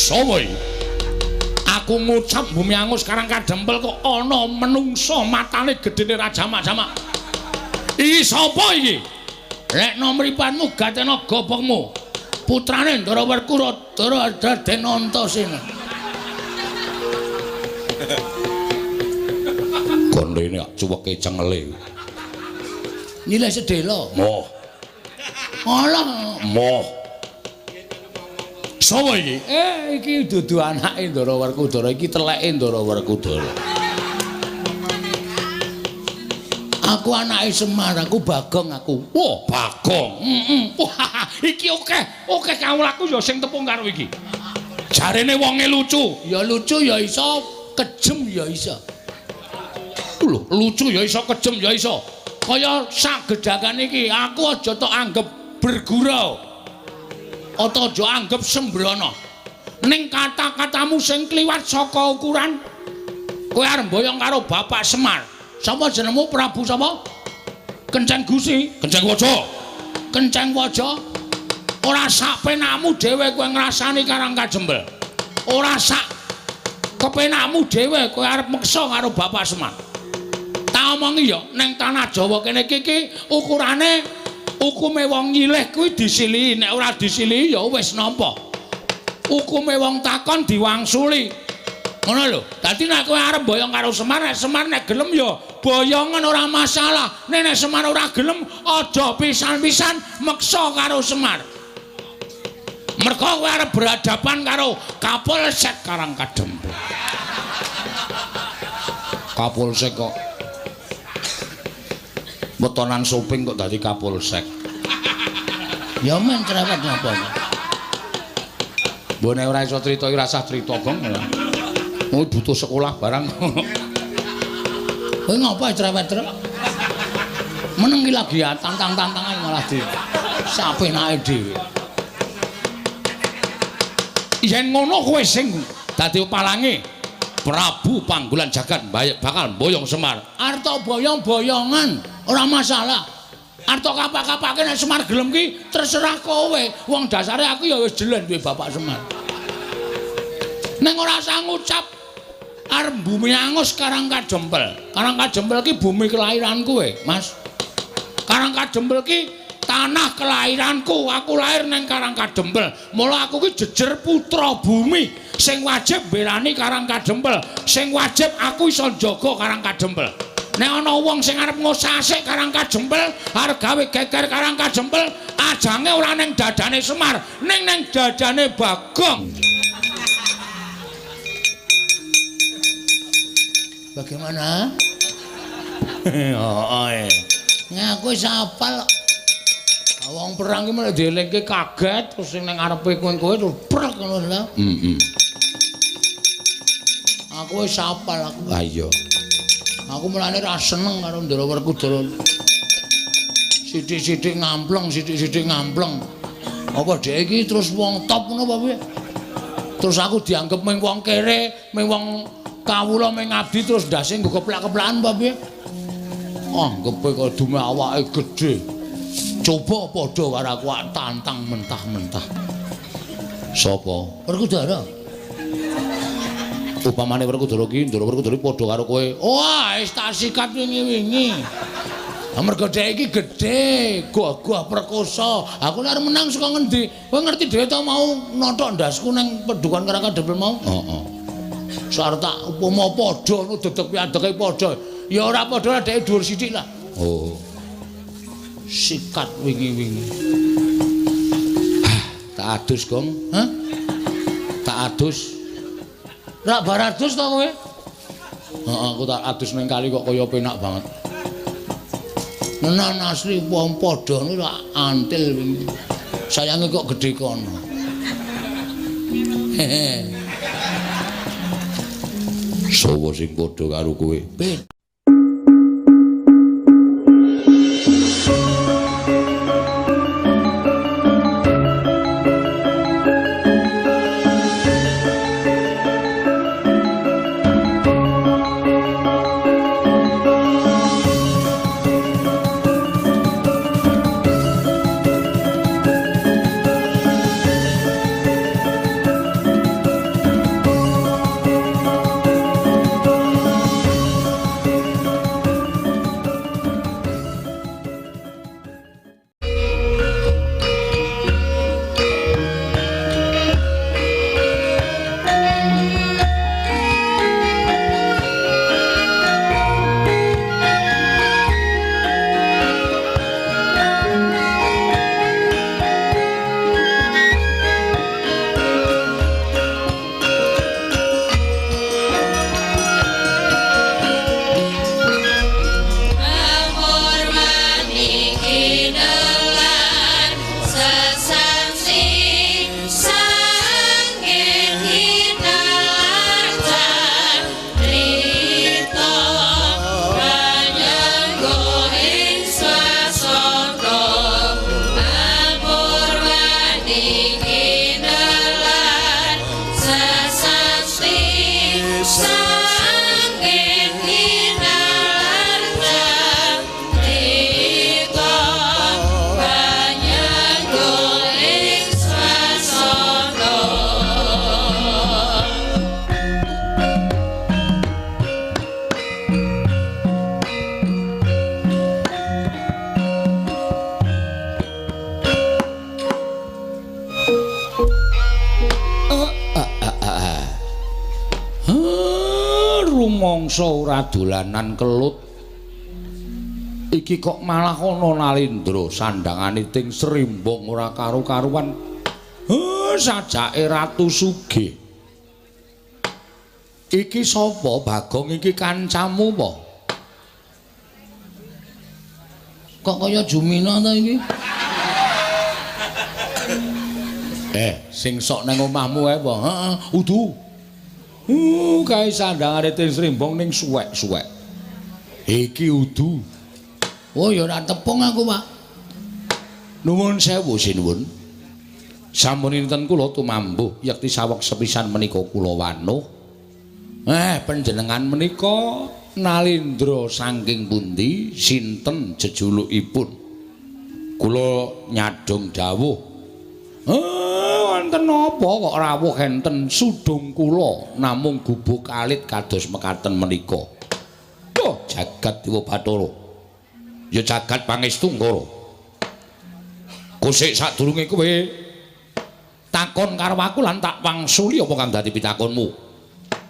Sapa iki? Aku ngucap bumi angus Karang Kadempel kok ana menungso matane gedene rajamak-jamak. Iki sapa iki? Lek nomripanmu gatena gobokmu. Putrane Ndara Werkudara Raden Antasena. Gondene cuweke cengele. Nilai sedela. Moh. Alah, moh. Sapa iki? Iki dudu anake Ndara Werkudara, iki teleke Ndara Werkudara. Aku anake Semar, aku Bagong aku. Wah, Bagong. Wah, iki oke kawulaku ya sing tepung karo iki. Jarene wonge lucu. Ya lucu ya iso, kejem ya iso. Lho, lucu ya iso, kejem ya iso. Kaya sagedhakan iki, aku aja tok anggap bergurau. Ata aja anggap sembrono. Ning kata-katamu sing kliwat saka ukuran, kowe arep boyong karo Bapak Semar. Sapa jenengmu Prabu sapa? Kenceng Gusi, Kenceng Waja. Kenceng Waja. Ora sak penakmu dhewe kowe ngrasani Karang Kadempel. Ora sak kepenakmu dhewe kowe arep meksa karo Bapak Semar. Tak omongi ya, ning tanah Jawa kene iki ukurane hukume wong nyilih kuwi disilihi, nek ora disilihi ya wis nampa. Hukume wong takon diwangsuli. Ngono lho. Dadi nek kowe arep boyong karo Semar, nek Semar nek gelem ya boyongan ora masalah. Nek Semar ora gelem aja pisan-pisan meksa karo Semar. Mergo kowe arep berhadapan karo Kapolsek Karang Kadempel. Kapolsek kok wetonan soping kok dadi Kapolsek. Ya men cerewet napa. Mbone ora iso crita iki rasah crita gong. Oh butuh sekolah barang. Kowe ngapa cerewet truk? Meneng iki lagi tantang-tantangan malah di sapenake dhewe. Yen ngono kowe sing dadi palange Prabu Panggulan Jagat bakal boyong Semar. Arta boyong-boyongan ora masalah. Arta kapak-kapake nek Semar gelem ki terserah kowe. Wong dasare aku ya wis jelen duwe Bapak Semar. Neng ora usah ngucap arep bumi angus Karang Kadempel. Karang Kadempel ki bumi kelahiran kowe, Mas. Karang Kadempel ki tanah kelahiranku. Aku lahir neng Karang Kadempel. Mula aku ki jejer putra bumi sing wajib mbelani Karang Kadempel. Sing wajib aku iso njaga Karang Kadempel. Nek ana wong sing arep ngosasik Karang Kadempel, arep gawe geger Karang Kadempel, ajange ora ning dadane Semar, ning dadane Bagong. Bagaimana? Oh, ngaku wis apal. Wong perang ki malah dielingke kaget terus sing ning ngarepe kowe terus brek ngono lho. Aku wis apal aku. Ha iya. Aku mulane ra seneng karo Ndara Werkudara. Sithik-sithik ngampleng, sithik-sithik ngampleng. Apa dhek iki terus wong top ngono apa piye? Terus aku dianggep mung wong kere, mung wong kawula mung ngabdi terus ndase nggo keplak-keplakan apa piye? Anggepe kok dume awake gedhe. Coba padha karo aku tantang mentah-mentah. Sapa? Werkudara. Upamane Werkudara ki, Ndara Werkudara padha karo kowe. Wah, wis tak sikat wingi-wingi. Amarga dhek iki gedhe, gagah perkosa. Aku nek menang saka ngendi? Kowe ngerti dhewe ta mau nothok ndasku ning Pedukuhan Karang Kadempel mau? Heeh. Sarta upama padha ngono dedeg piadeke padha. Ya ora padha dhek dhuwur sithik lah. Oh. Sikat wingi-wingi. Tak adus, Gong. Hah? Tak adus. Rak baradus to kowe? Heeh, aku tak adus ning kali kok kaya penak banget. Menan asli wong padha niku tak antil wingi. Sayange kok gedhe kono. Sowo sing padha karo kowe? mangsa ora dolanan kelut. Iki kok malah ana Nalindra sandhangane ting Srimbang ora karu-karuan. Sajake Ratu Sugih. Iki sapa Bagong iki kancamu apa? Kok kaya Jumina ta iki? Sing sok nang omahmu ae apa? Heeh, udu. Kae sandhangane ting Srimbang ning suwek-suwek. Iki udu. Oh ya ora tepung aku, Pak. Nuwun sewu sinuwun. Sampun kula tumambuh yekti saweg sepisan menika kula wanuh. Panjenengan menika Nalindra saking pundi? Sinten jejulukipun? Kula nyadong dawuh. Wonten napa kok rawuh enten sudung kula namung gubuk alit kados mekaten menika. Oh, jagat Dewa Bathara. Ya jagat pangestu Nggara. Kusik sadurunge kowe takon karo aku lan tak wangsuli apa kang dadi pitakonmu.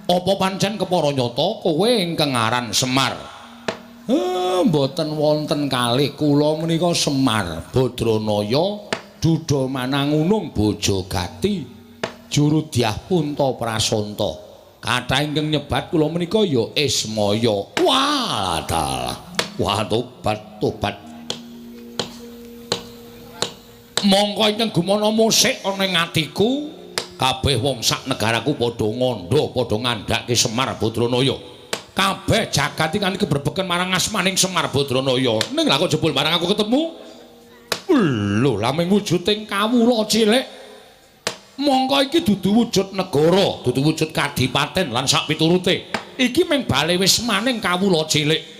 Apa pancen kepara nyata kowe ingkang aran Semar? Mboten wonten kalih kula menika Semar Badranaya Duda Manangunung Bojogati Juru Dyah Punta Prasanta. Kathah ingkang nyebat kula menika ya Ismaya. Wah, dalah. Wah, tobat. Mongko ingkang gumana musik ana ing atiku, kabeh wong sak negaraku padha ngandha, padha ngandhake Semar Badranaya. Kabeh jagat iki kan keberbeken marang asmaning Semar Badranaya. Ning lha kok jebul marang aku ketemu? Lho, laming wujuding kawula cilik. Mongko iki dudu wujud negara, dudu wujud kadipaten lan sak piturute. Iki mung bale wis maning kawula cilik.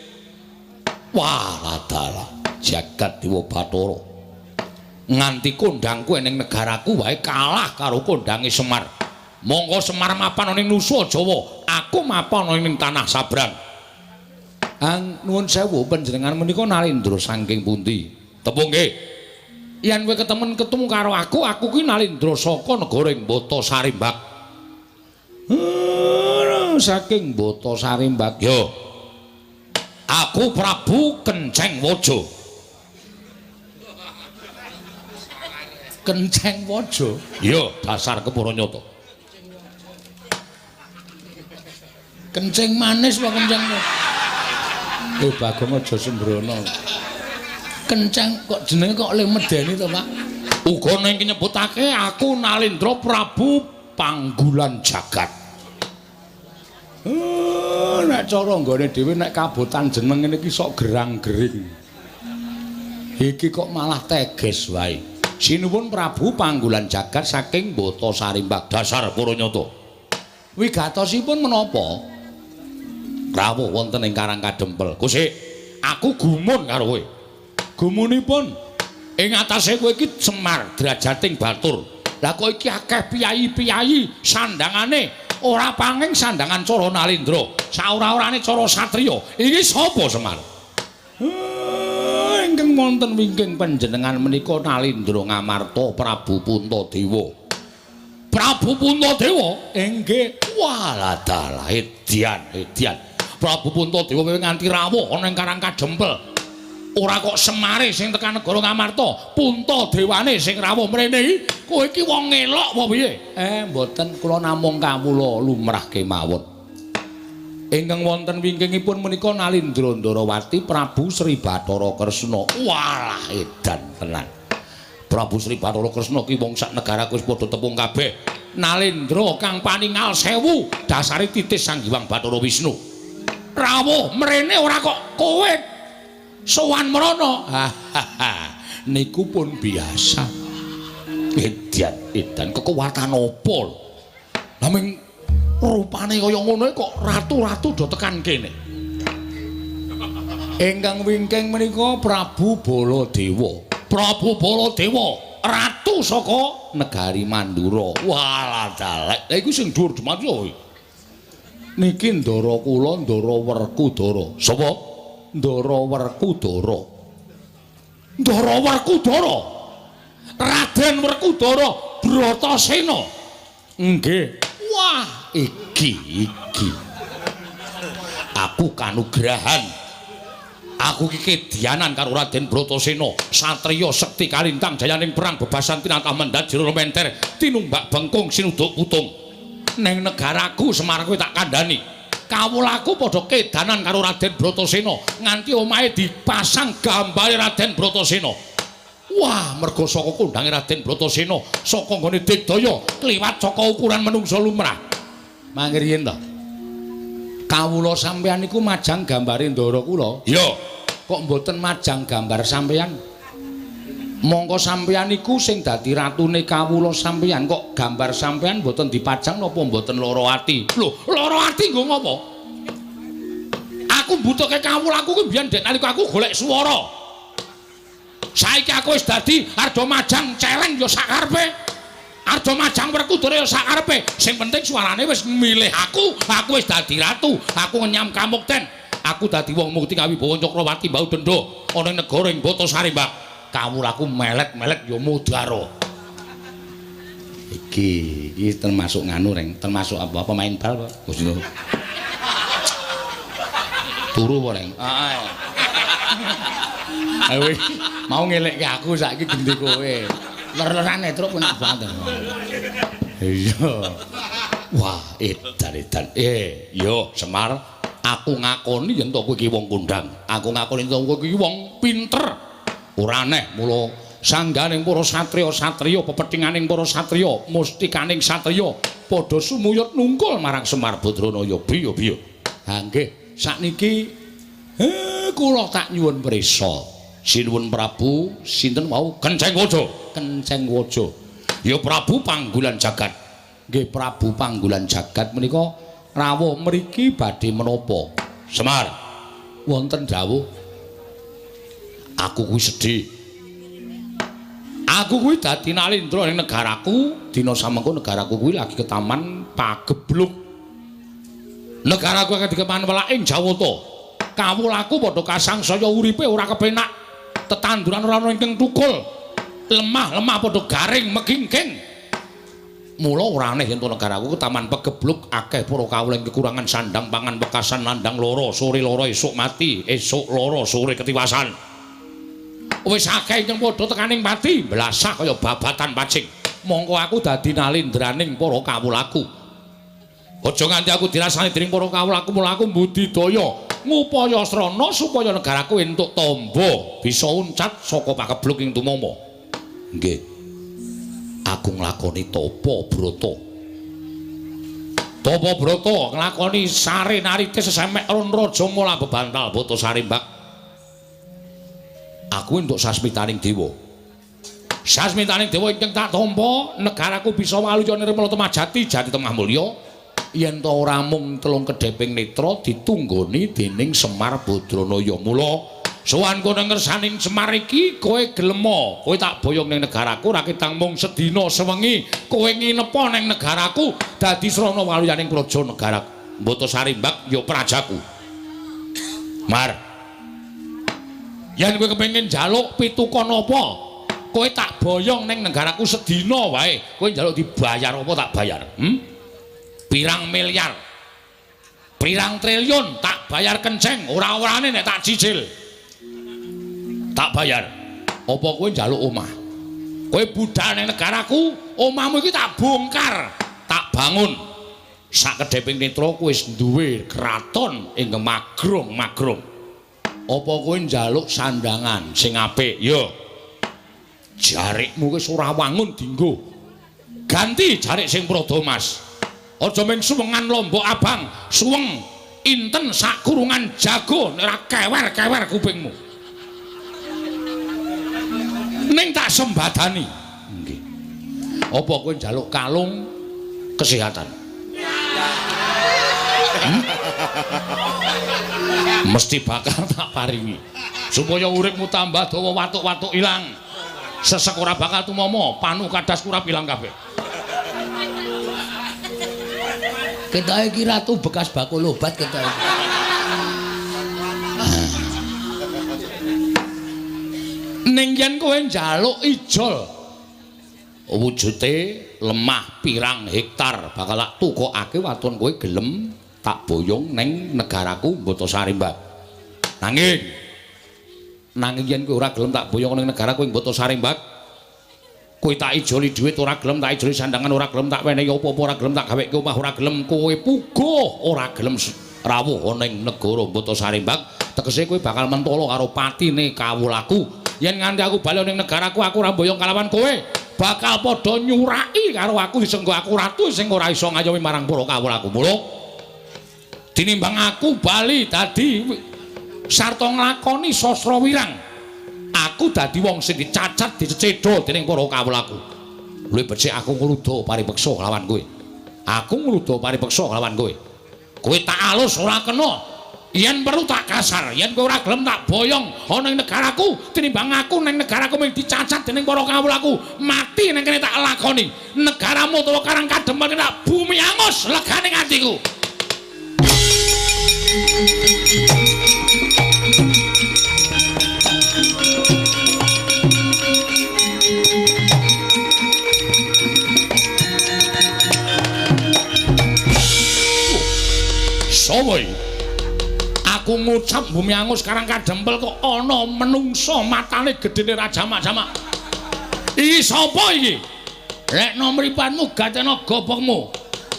Wah, ladalah jagat Dewa Bathara. Nganti kondhangku ning negaraku wae kalah karo kondhange Semar. Monggo Semar mapan ning Nusa Jawa, aku mapan ning tanah Sabrang. Nuwun sewu panjenengan menika Nalindra saking pundi? Tepung nggih. Yen kowe ketemu karo aku kuwi Nalindra saka negara ing Bata Sarimbak. Saking Bata Sarimbak. Yo. Aku Prabu Kenceng Waja. Kenceng Waja? Iya, dasar kepara nyata. Kenceng manis apa kenceng? Bagong aja sembrono. Kenceng kok jenenge kok le medeni to, Pak? Uga ning nyebutake aku Nalindra Prabu Panggulan Jagat. Nek cara nggone dhewe nek kabotan jeneng ngene iki sok gerang-gering. Iki kok malah teges wae. Sinuwun Prabu Panggulan Jagat saking Bata Sarimbak. Dasar para nyata. Wigatosipun menapa? Rawuh wonten ing Karang Kadempel. Kusik, aku gumun karo kowe. Gumunipun ing atase kowe iki Semar drajating batur. Lah kok iki akeh piyayi-piyayi sandhangane ora panging sandhangan cara Nalindra, saora-orane cara satriya. Iki sapa Semar? Ingkang wonten wingking panjenengan menika Nalindra Ngamarta Prabu Puntadewa. Prabu Puntadewa? Inggih. Walah dalah edian. Prabu Puntadewa nganti rawuh ana ing Karang Kadempel. Ora kok Semare sing tekan negara Ngamarta, Puntadewane sing rawuh mrene iki. Kowe iki wong elok apa piye? Mboten, kula namung kawula lumrah kemawon. Ingkang wonten wingkingipun menika Nalindra Ndarawati Prabu Sri Bathara Kresna. Walah edan tenan. Prabu Sri Bathara Kresna ki wong sak negaraku wis padha tepung kabeh. Nalindra kang paningal sewu, dasare titis Sang Hyang Bathara Wisnu. Rawuh mrene ora kok kowe sowan mrono. Niku pun biasa. Edan kekuwatan apa? Naming rupane kaya ngono kok ratu-ratu do tekan kene. Ingkang wingking menika Prabu Baladewa. Prabu Baladewa, ratu saka negari Mandura. Walah dalek. Lha iku sing dhuwur dumati kowe. Niki ndara kula Ndara Werkudara. Sapa? Ndara Werkudara. Ndara Werkudara. Raden Werkudara Bratasena. Nggih. Wah, iki. aku kanugrahan. Aku iki kedhianan karo Raden Bratasena, satriya sekti kalintang jayaning perang bebasan tinatah mendat jero menter tinumbak bengkung sinuduk putung. Neng negaraku Semar kuwi tak kandhani. Kawulaku padha kedanan karo Raden Bratasena nganti omahe dipasang gambare Raden Bratasena. Wah, mergo saka kondange Raden Bratasena saka nggone Digdaya kliwat saka ukuran menungsa lumrah. Mangke riyen to. Kawula sampeyan niku majang gambare ndara kula. Iya. Kok mboten majang gambar sampeyan? Mongko sampeyan niku sing dadi ratune kawula sampeyan kok gambar sampeyan mboten dipajang napa mboten lara ati? Lho, lara ati nggo ngopo? Aku mbutuhke kawulaku kuwi biyen dek nalika aku golek swara. Saiki aku wis dadi arda majang celeng ya sakarepe. Arda majang Werkudara ya sakarepe. Sing penting suarane wis milih aku wis dadi ratu. Aku ngenyam kamukten. Aku dadi wong mukti kawibawa Cakrawati Mbau Dendha ana ing negara ing Batasarimbak. Kawulaku melet-melet ya mudhara. Iki termasuk nganu reng, termasuk apa main bal apa? Turu apa reng? Ayo mau ngelekke aku saiki gendhe kowe. Ler-lerane truk enak banget. Iya. Wah, edan-edan. Yo Semar, aku ngakoni yen to kowe iki wong kondang. Aku ngakoni to kowe iki wong pinter. Ora aneh mula sangganing para satriya-satriya, pepethinganing para satriya, mustikaning satriya padha sumuyut nungkul marang Semar Badranaya. Biya-biya. Ha nggih, sakniki kula tak nyuwun prisa. Sinuwun Prabu sinten wau Kenceng Waja. Kenceng Waja. Ya Prabu Panggulan Jagat. Nggih Prabu Panggulan Jagat menika rawuh mriki badhe menapa? Semar. Wonten dawuh. Aku kuwi sedih. Aku kuwi dadi nalindra ning negaraku, dina samengko negaraku kuwi lagi ketaman pagebluk. Negaraku dikeman welak ing Jawata. Kawulaku padha kasangsaya uripe ora kepenak. Tetanduran ora ana ingkang tukul. Lemah-lemah padha garing megingking. Mula ora aneh yen to negaraku ketaman pagebluk akeh para kawula kekurangan sandang pangan bekasan landang lara, sore lara esuk mati, esuk lara sore ketiwasan. Wis akeh ingkang padha tekaning mati, blasah kaya babatan pacing. Mongko aku dadi nalindraning para kawulaku. Aja nganti aku dirasani dening para kawulaku, mula aku mbudidaya ngupaya srana supaya negaraku entuk tamba bisa uncat saka pakebluk ing tumama. Nggih. Aku nglakoni tapa brata. Tapa brata nglakoni sare narite sesemek ron raja mola bebantal Batasarimbak. Aku entuk sasmitaning dewa. Sasmitaning dewa ingkang tak tampa, negaraku bisa waluya nirmala temajati jati temah mulya. Yen to ora mung telung kedheping netra ditunggoni dening Semar Badranaya. Mula sowan kowe ngersaning Semar iki kowe gelem, kowe tak boyong ning negaraku ra ketang mung sedina sewengi kowe nginepa ning negaraku dadi srana waluyaning praja negara Batasarimbak ya prajaku. Mar. Yen kowe kepengin njaluk pitukon apa? Kowe tak boyong ning negaraku sedina wae. Kowe njaluk dibayar apa tak bayar? Pirang miliar, pirang triliun tak bayar Kenceng, ora-orane nek tak cicil tak bayar. Apa kowe njaluk omah? Kowe budal ning negaraku, omahmu iki tak bongkar, tak bangun. Sak kedheping netra kowe wis duwe kraton ing magrong-magrong. Apa kowe njaluk sandangan sing apik? Yo. Jarikmu wis ora wangun dienggo. Ganti jarik sing prada Mas. Aja mung suwengan lombok abang, suweng inten sak kurungan jago ora kewer-kewer kupingmu. Ning tak sembadani. Nggih. Apa kowe njaluk kalung kesehatan? Mesti bakal tak paringi. Supaya uripmu tambah dawa watuk-watuk ilang. Sesek ora bakal tumama, panu kadas kurap ilang kabeh. Ketoke iki ratu bekas bakul obat ketoke. Ning yen kowe njaluk ijol wujude lemah pirang hektar bakal tak tukokake waton kowe gelem tak boyong ning negaraku Botosarimbat. Nanging yen kowe ora gelem tak boyong ning negaraku ing Botosarimbat, kowe tak ijoli dhuwit ora gelem, tak ijoli sandangan ora gelem, tak wenehi apa-apa ora gelem, tak gaweke omah ora gelem, kowe puguh ora gelem rawuh ning negara Botosarimbat, tegese kowe bakal mentolo karo patine kawulaku. Yen nganti aku bali ning negaraku aku ora boyong kalawan kowe, bakal padha nyuraki karo aku disenggo aku ratu sing ora iso ngayomi marang para kawulaku. Mula tinimbang aku bali dadi sarta nglakoni sastra wirang, aku dadi wong sing dicacat dicecedha dening para kawulaku. Luwih becik aku ngruda paripeksa kelawan kowe. Aku ngruda paripeksa kelawan kowe. Kowe tak alus ora kena. Yen perlu tak kasar, yen kowe ora gelem tak boyong ana ing negaraku, tinimbang aku ning negaraku mung dicacat dening para kawulaku, mati ning kene tak lakoni. Negaramu utawa Karang Kadempel tak bumi angus legane atiku. Sowoy aku ngucap bumi angus Karang Kadempel kok ana menungso matane gedene rajamak-jamak. Iki sapa iki? Lek nomripanmu gatena gobokmu.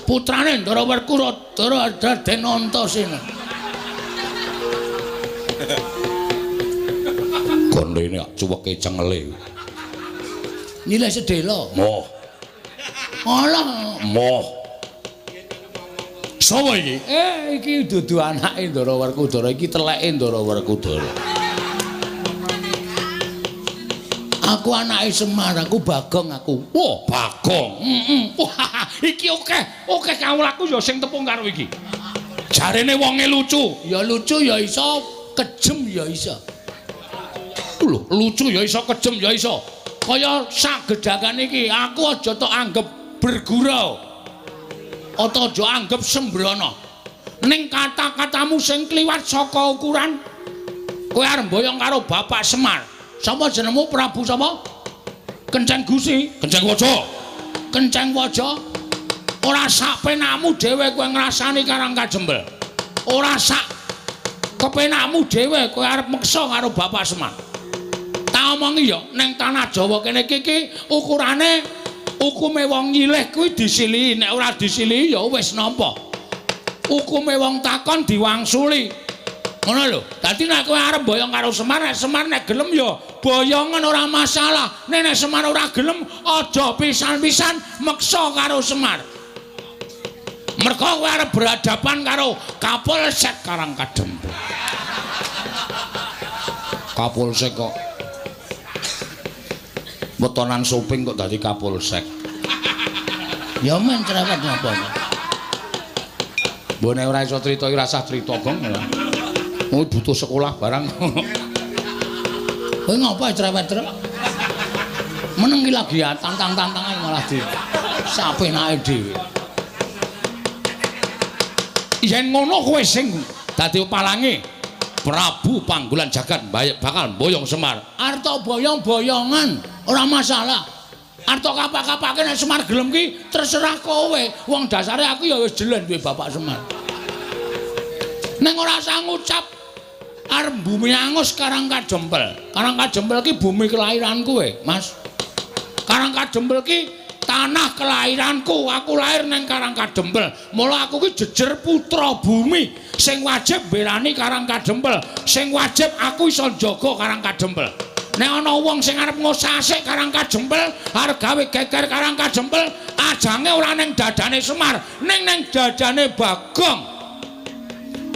Putrane Ndara Werkudara Raden Antasena. Gondene cuweke cengele. Nilai sedela. Moh. Alah, moh. Sapa iki? Iki dudu anake Ndara Werkudara, iki teleke Ndara Werkudara. Aku anake Semar, aku Bagong aku. Wah, Bagong. Wah, iki oke kawulaku ya sing tepung karo iki. Jarene wonge lucu. Ya lucu ya iso, kejem ya iso. Lho, lucu ya iso, kejem ya iso. Kaya sak gedhagan iki, aku aja tok anggap bergurau. Ata aja anggap sembrono. Ning kata-katamu sing kliwat saka ukuran, kowe arep boyong karo Bapak Semar. Sapa jenengmu? Prabu sapa? Kenceng Gusi, Kenceng Waja. Kenceng Waja. Ora sak penakmu dhewe kowe ngrasani Karang Kadempel. Ora sak kepenakmu dhewe kowe arep meksa karo Bapak Semar. Tak omongi ya, ning tanah Jawa kene iki ukurane hukume wong nyilih kuwi disilihi, nek ora disilihi ya wis nampa. Hukume wong takon diwangsuli. Ngono lho. Dadi nek kowe arep boyong karo Semar, nek Semar nek gelem ya boyongan ora masalah. Nek Semar ora gelem aja pisan-pisan meksa karo Semar. Mergo kowe arep berhadapan karo Kapolsek Karang Kadempel. Kapolsek kok wetonan Suping kok dadi Kapolsek. Ya men cerewet napa. Mbone ora iso crita iki rasah crita bong. Oh butuh sekolah barang. Kowe ngapa cerewet terus? Meneng iki lagi tantang-tantangan malah di sapenake dhewe. Yen ngono kowe sing dadi palange Prabu Panggulan Jagat bakal boyong Semar. Arta boyong-boyongan ora masalah. Arta kapak-kapake nek Semar gelem ki terserah kowe. Wong dasare aku ya wis jelen duwe Bapak Semar. Neng ora usah ngucap arep bumi angus Karang Kadempel. Karang Kadempel ki bumi kelahiran kowe, Mas. Karang Kadempel ki tanah kelahiranku. Aku lahir neng Karang Kadempel. Mula aku ki jejer putra bumi sing wajib belani Karang Kadempel. Sing wajib aku iso jaga Karang Kadempel. Nek ana wong sing arep ngosasik Karang Kadempel, arep gawe geger Karang Kadempel, ajange ora ning dadane Semar, ning dadane Bagong.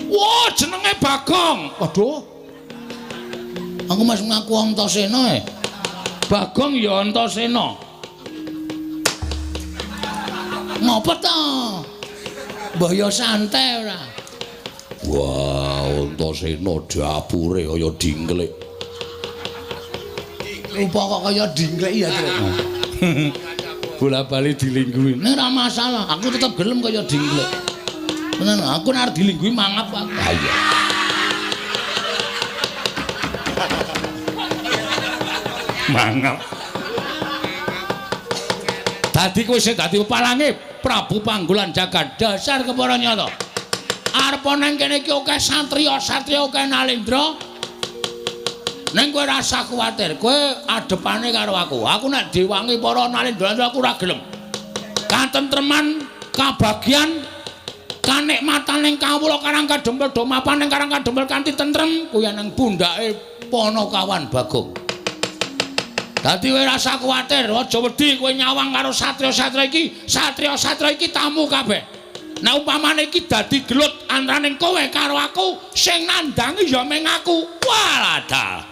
Wah, jenenge Bagong. Waduh. Aku mas ngaku Antasena e. Bagong ya Antasena. Ngapa ta? Mbah ya santai ora. Wah, Antasena dapure kaya dingklek. Rupa kok kaya dingklek ya, Tru. Bola-bali dilingguhi. Nek ora masalah, aku tetep gelem kaya dingklek. Tenan, aku nek arep dilingguhi mangap aku. Ha iya. Mangap. Dadi kowe sing dadi palange Prabu Panggulan Jagat, dasar kepara nyata. Arep nang kene iki akeh satriya akeh Nalendra. Ning kowe rasa kuwatir, kowe adepane karo aku. Aku nek diwangi para Nalendra aku ora gelem. Katentreman, kabagian, kanikmatan ning kawula Karang Kadempel do mapan ning Karang Kadempel kanthi tentrem kuwi nang pundhake Panakawan Bagong. Dadi kowe rasa kuwatir, aja wedi kowe nyawang karo satriya-satriya iki. Satriya-satriya iki tamu kabeh. Nah umpamane iki dadi gelut antaraning kowe karo aku, sing nandangi ya meng aku. Waladal.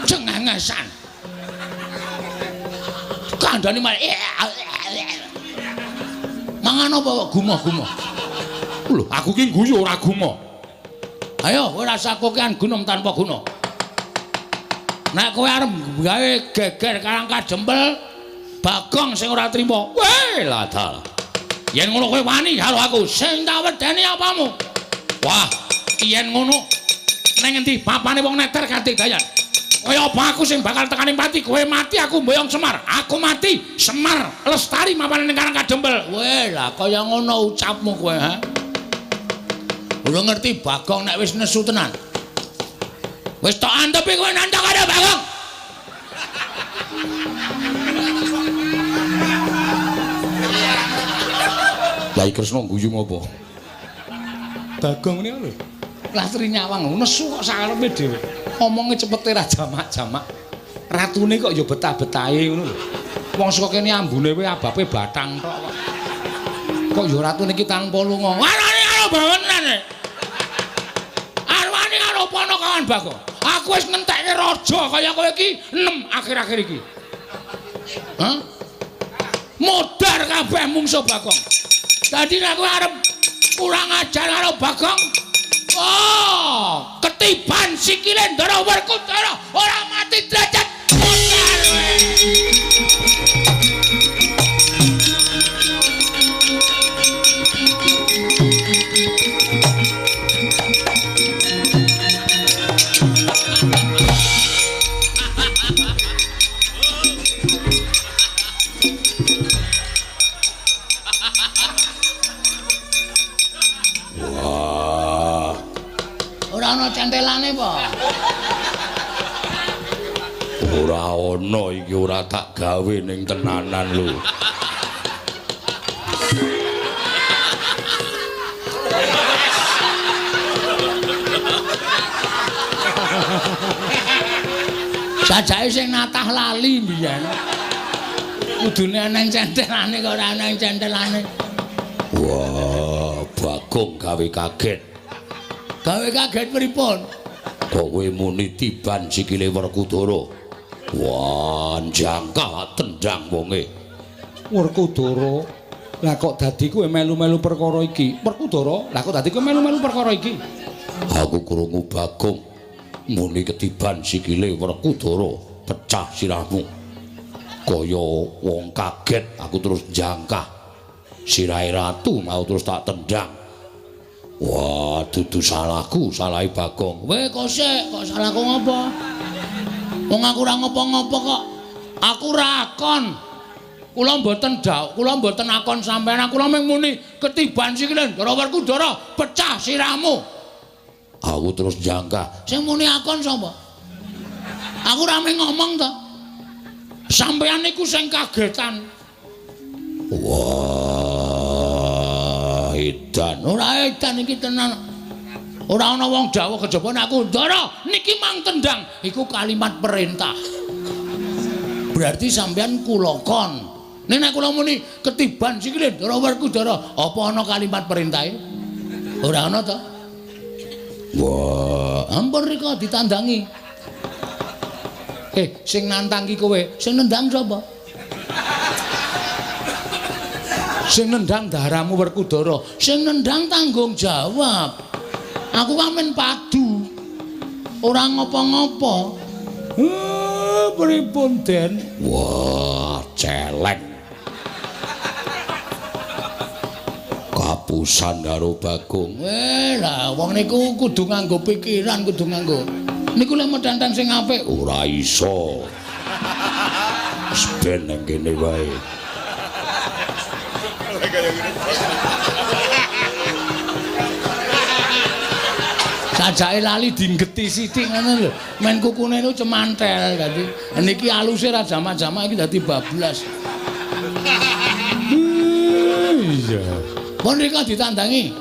Cengengesan. Kandhane malah mangan apa kok gumoh-gumoh. Lho, aku ki guyu ora gumoh. Ayo kowe rasa kokean gunung tanpa guna. Nek kowe arep gawe geger Karang Kadempel Bagong sing ora trima. Weh, ladal. Yen ngono kowe wani karo aku, sing tak wedeni apamu? Wah, yen ngono nang endi papane wong neter kanthi dayan. Kaya apa aku sing bakal tekani mati, kowe mati aku mboyong Semar. Aku mati, Semar lestari mapane ning Karang Kadempel. Weh, lah kaya ngono ucapmu kowe, ha? Ora ngerti Bagong nek wis nesu tenan. Wis tok antepi kowe nandhang karo Bagong. Lai Kresna guyu ngopo? Bagong niku lho. Lastri nyawang nesu kok sakarepe dhewe. Omonge cepete ra jamak-jamak. Ratune kok ya betah-betahe ngono lho. Wong saka kene ambune wae abape bathang tok kok. Kok ya ratune iki tanpa lunga. Arane karo bawenan. Arwani karo Panakawan Bagong. Aku wis ngentekke raja kaya kowe iki 6 akhir-akhir iki. Hah? Modar kabeh mungsuh Bagong. Dadi nek kowe arep kurang ajar karo Bagong, oh, ketiban sikile Ndara Werkudara ora mati derajat modar kowe. Ana centelane apa? Ora ana iki ora tak gawe ning tenanan lho. Sajake sing natah lali mbiyen. Kudune ana centelane kok ora ana centelane. Wah, Bagong gawe kaget. Gawe kaget pripun? Kok kowe muni tiban sikile Werkudara. Wah, jangka tendang wonge. Werkudara. Lah kok dadi kowe melu-melu perkara iki? Werkudara, lah kok dadi kowe melu-melu perkara iki? Aku krungu Bagong muni ketiban sikile Werkudara, pecah sirahmu. Kaya wong kaget aku terus jangkah. Sirahe ratu mau terus tak tendang. Wah, dudu salahku, salahe Bagong. Weh, kok sik, kok salahku ngopo? Wong aku ora ngopo-ngopo kok. Aku ora akon. Kula mboten akon sampeyan. Kula mung muni ketiban sikile Ndara Werkudara, pecah sirahmu. Aku terus jangka. Sing muni akon sapa? Aku ora mung ngomong to. Sampeyan niku sing kagetan. Wah, edan. Ora edan iki tenan. Ora ana wong Jawa kejaba aku, "Ndara, niki mang tendang." Iku kalimat perintah. Berarti sampean kula kon. Nek kula muni ketiban sikile Ndara Werkudara, apa ana kalimat perintahe? Ora ana to? Wah, ampun rika ditandangi. Sing nantang ki kowe, sing nendang sapa? Sing nendang daramu Werkudara, sing nendang tanggung jawab. Aku kamen padu. Ora ngopo-ngopo. Pripun Den? Wah, celek. Kapusan karo Bagong. Lah wong niku kudu nganggo pikiran, kudu nganggo. Niku lek medantan sing apik ora iso. Wis ben nang kene wae. Sajake lali dinggeti sithik ngono lho. Men kukune niku cemantel dadi. Niki aluse ra jamak-jamak iki dadi bablas. Iya. Pun rika ditandangi.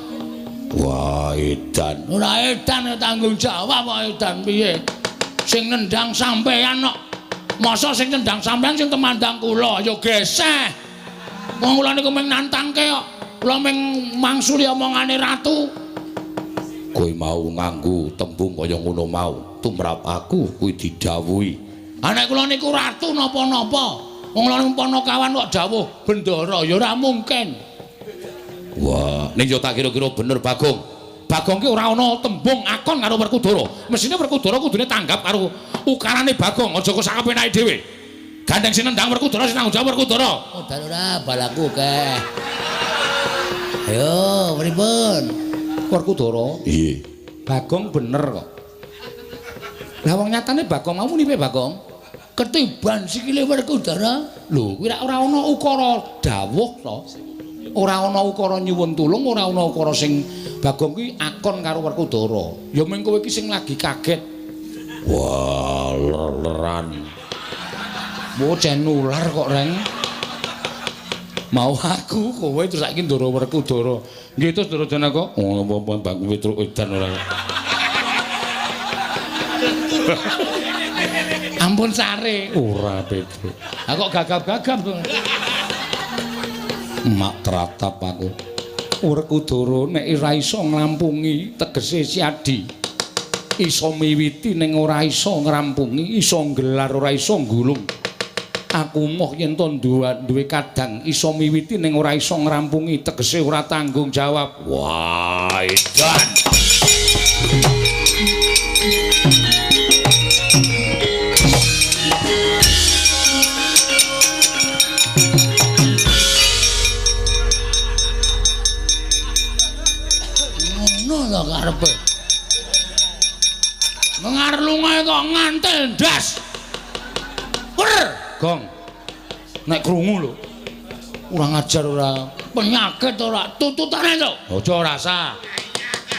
Wah, edan. Ora edan tanggung jawab kok edan piye? Sing nendang sampean kok. Masa sing nendang sampean sing temandang kula ya geseh. Wong kula niku mung nantangke kok. Kula mung mangsuli omongane ratu. Kowe mau nganggo tembung kaya ngono mau tumrap aku kuwi didhawuhi. Anak kula niku ratu napa-napa. Wong kula Panakawan kok dawuh bendara ya ora mungkin. Wah, ning yo tak kira-kira bener Bagong. Bagong ki ora ana tembung akon karo Werkudara. Mesine Werkudara kudune tanggap karo ukarane Bagong, aja kok sak kepenake dhewe. Gandeng sing nendang Werkudara sing tanggung jawab Werkudara. Oh, dal ora balaku keh. Ayo, pripun? Werkudara? Iya. Bagong bener kok. Lah wong nyatane Bagong mau nipe Bagong? Ketiban sikile Werkudara. Lho, kuwi ora ana ukara dawuh to. Ora ana ukara nyuwun tulung, ora ana ukara sing Bagong kuwi akon karo Werkudara. Ya mung kowe iki sing lagi kaget. Wah, leran. Bocah nular kok, Reng. Mau aku kowe terus saiki ndoro Werkudara. Nggih terus ndoro Janaka. Oh, apa Bagong Petruk edan ora. Ampun sare. Ora Petruk. Ha kok gagap-gagap to. Mak teratap aku. Werkudara nek ora iso nglampungi tegese siadi. Iso miwiti ning ora iso ngrampungi, iso nggelar ora iso nggulung. Aku moh yen to duwe kadang iso miwiti ning ora iso ngrampungi tegese ora tanggung jawab. Wah, edan. Ngono to karepe. Mengar lungae kok ngantel ndas. Gong. Nek krungu lho. Kurang ajar ora. Penyakit ora. Tututane to. Aja rasa.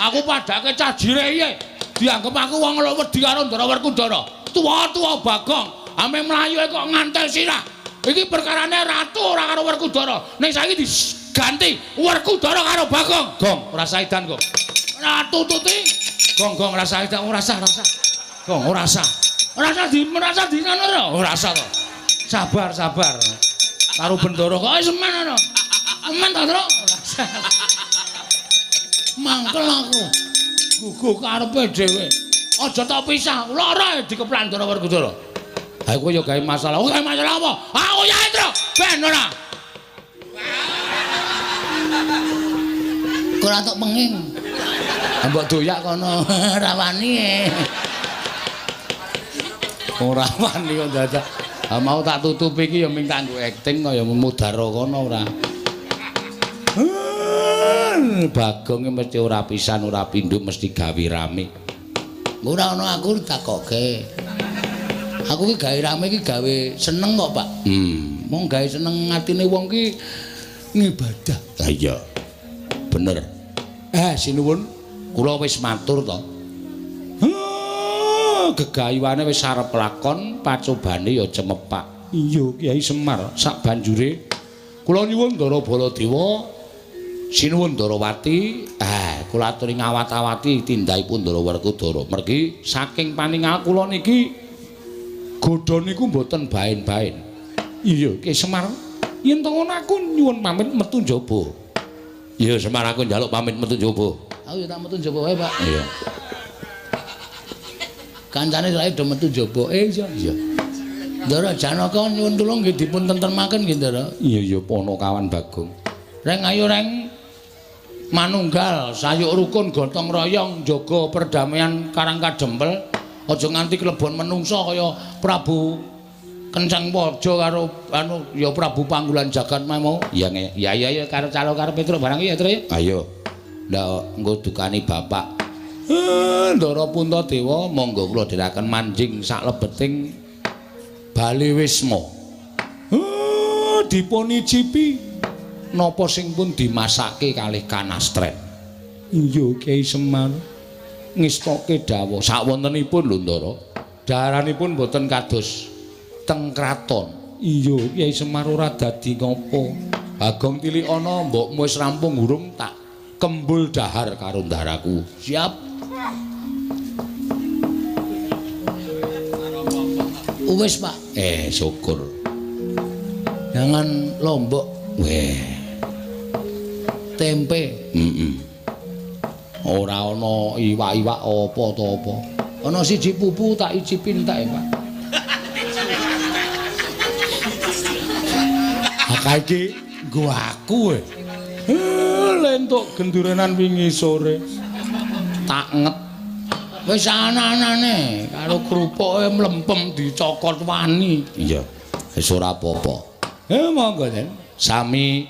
Aku padake cah jireye. Dianggep aku wong wedi karo Ndara Werkudara. Tuwa-tuwa Bagong. Ame mlayu kok ngantel sirah. Iki perkarane ratu ora karo Werkudara. Ning saiki diganti Werkudara karo Bagong. Gong, ora saidan kok. Ora tututi. Gong ora saidan, ora sah. Gong ora sah. Ora merasa di ngono ora sah to. Sabar. Karo bendara kok semen ana. Semen to, Tru? Mangkel aku. Gugu karepe dhewe. Aja tak pisah. Lara dikeplan Ndara Werkudara. Ha kowe ya gawe masalah. Gawe masalah apa? Aku ya, Tru. Ben ora. Kok ora tok penging. Mbok doyak kono rawani. Ora wani kok dadak. Mau tak tutupi iki ya ming kanggo akting kaya mudhara kono ora. Bagong mesti ora pisan ora pindho mesti gawe rame. Ora ana aku ditakoke. Aku ki gawe rame ki gawe seneng kok, Pak. Mong gawe seneng atine wong ki ngibadah. Ha iya. Bener. Sinuwun kula wis matur to. Gegayuane wis arep lakon, pacobane ya cemepak. Iya, Kyai Semar, sak banjure kula nyuwun Ndara Baladewa, sinuwun Ndarawati, kula aturi ngawat-awati tindahipun Ndara Werkudara. Mergi saking paningal kula niki godha niku mboten baen-baen. Iya, Kyai Semar, yen to ngono aku nyuwun pamit metu njaba. Iya, Semar aku njaluk pamit metu njaba. Aku ya tak metu njaba wae, Pak. Iya. Kancane rae do metu njaba. Iya. Ndara Janaka nyuwun tulung nggih dipun tentremaken nggih, Ndara. Iya, Panakawan Bagong. Reng ayo reng manunggal sayuk rukun gotong royong jaga perdamaian Karang Kadempel. Aja nganti klebon menungsa kaya Prabu Kencang Waja karo ya Prabu Panggulan Jagat mau. Iya karo calo karo Petruk barang ya, Tru. Ayo. Ndak engko dukani bapak. Ndara Puntadewa monggo kula dherekaken manjing sak lebeting Bali Wisma. Dipun icipi napa sing pun dimasake kalih kanastren. Iya Kyai Semar ngestoke dawuh sawontenipun lho Ndara. Daharanipun boten kados teng kraton. Iya Kyai Semar ora dadi ngopo. Bagong tilik ana mbokmu wis rampung urung tak kembul dahar karo ndaraku. Siap. Wis Pak. Syukur. Jangan lombok. Tempe. Ora ana iwak-iwak apa to apa. Ana siji pupu tak icipin tak Pak. Akeh iki nggo aku lentuk gendurenan wingi sore. Tak nget. Wis ana-anane karo krupuke mlempem dicokot wani. Iya. Wis ora apa-apa. Monggo Den. Sami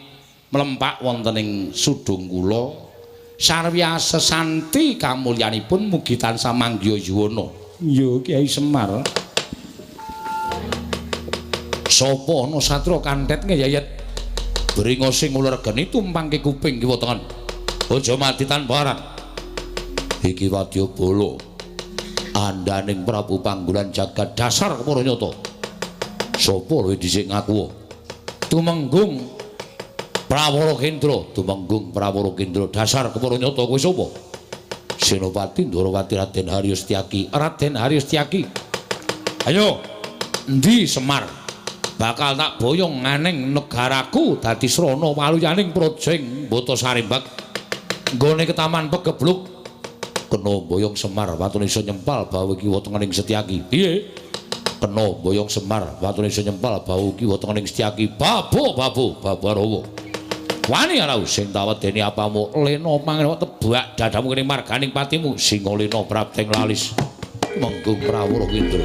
mlempak wonten ing sudung kula sarya sesanti kamulyanipun mugi tansah manggya yuwana. Iya Kyai Semar. Sapa ana satra kanthet ngeyayet beringa sing ulergeni tumpangke kuping kiwa tengen. Aja mati tanpa aran. Iki Wadyabala andaning Prabu Panggolan Jagat dasar kepara nyata. Sapa luwih dhisik ngaku? Tumenggung Prawara Kendra, tumenggung Prawara Kendra dasar kepara nyata kowe sapa? Senopati Ndarawati Raden Haryostyaki. Raden Haryostyaki. Ayo, endi Semar? Bakal tak boyong nganeng negaraku dadi srana waluyaning projeng Mbata Sarimbak. Nggone ketaman pegebluk kena boyong Semar watune iso nyempal bau kiwa tengening Setyaki. Piye? Kena boyong Semar watune iso nyempal bau kiwa tengening Setyaki. Babu Barawa. Wani ana sing tawedeni apamu lena mangen tebak dadamu kene marganing patimu Singalena prapteng lalis menggung Prawara Kendra.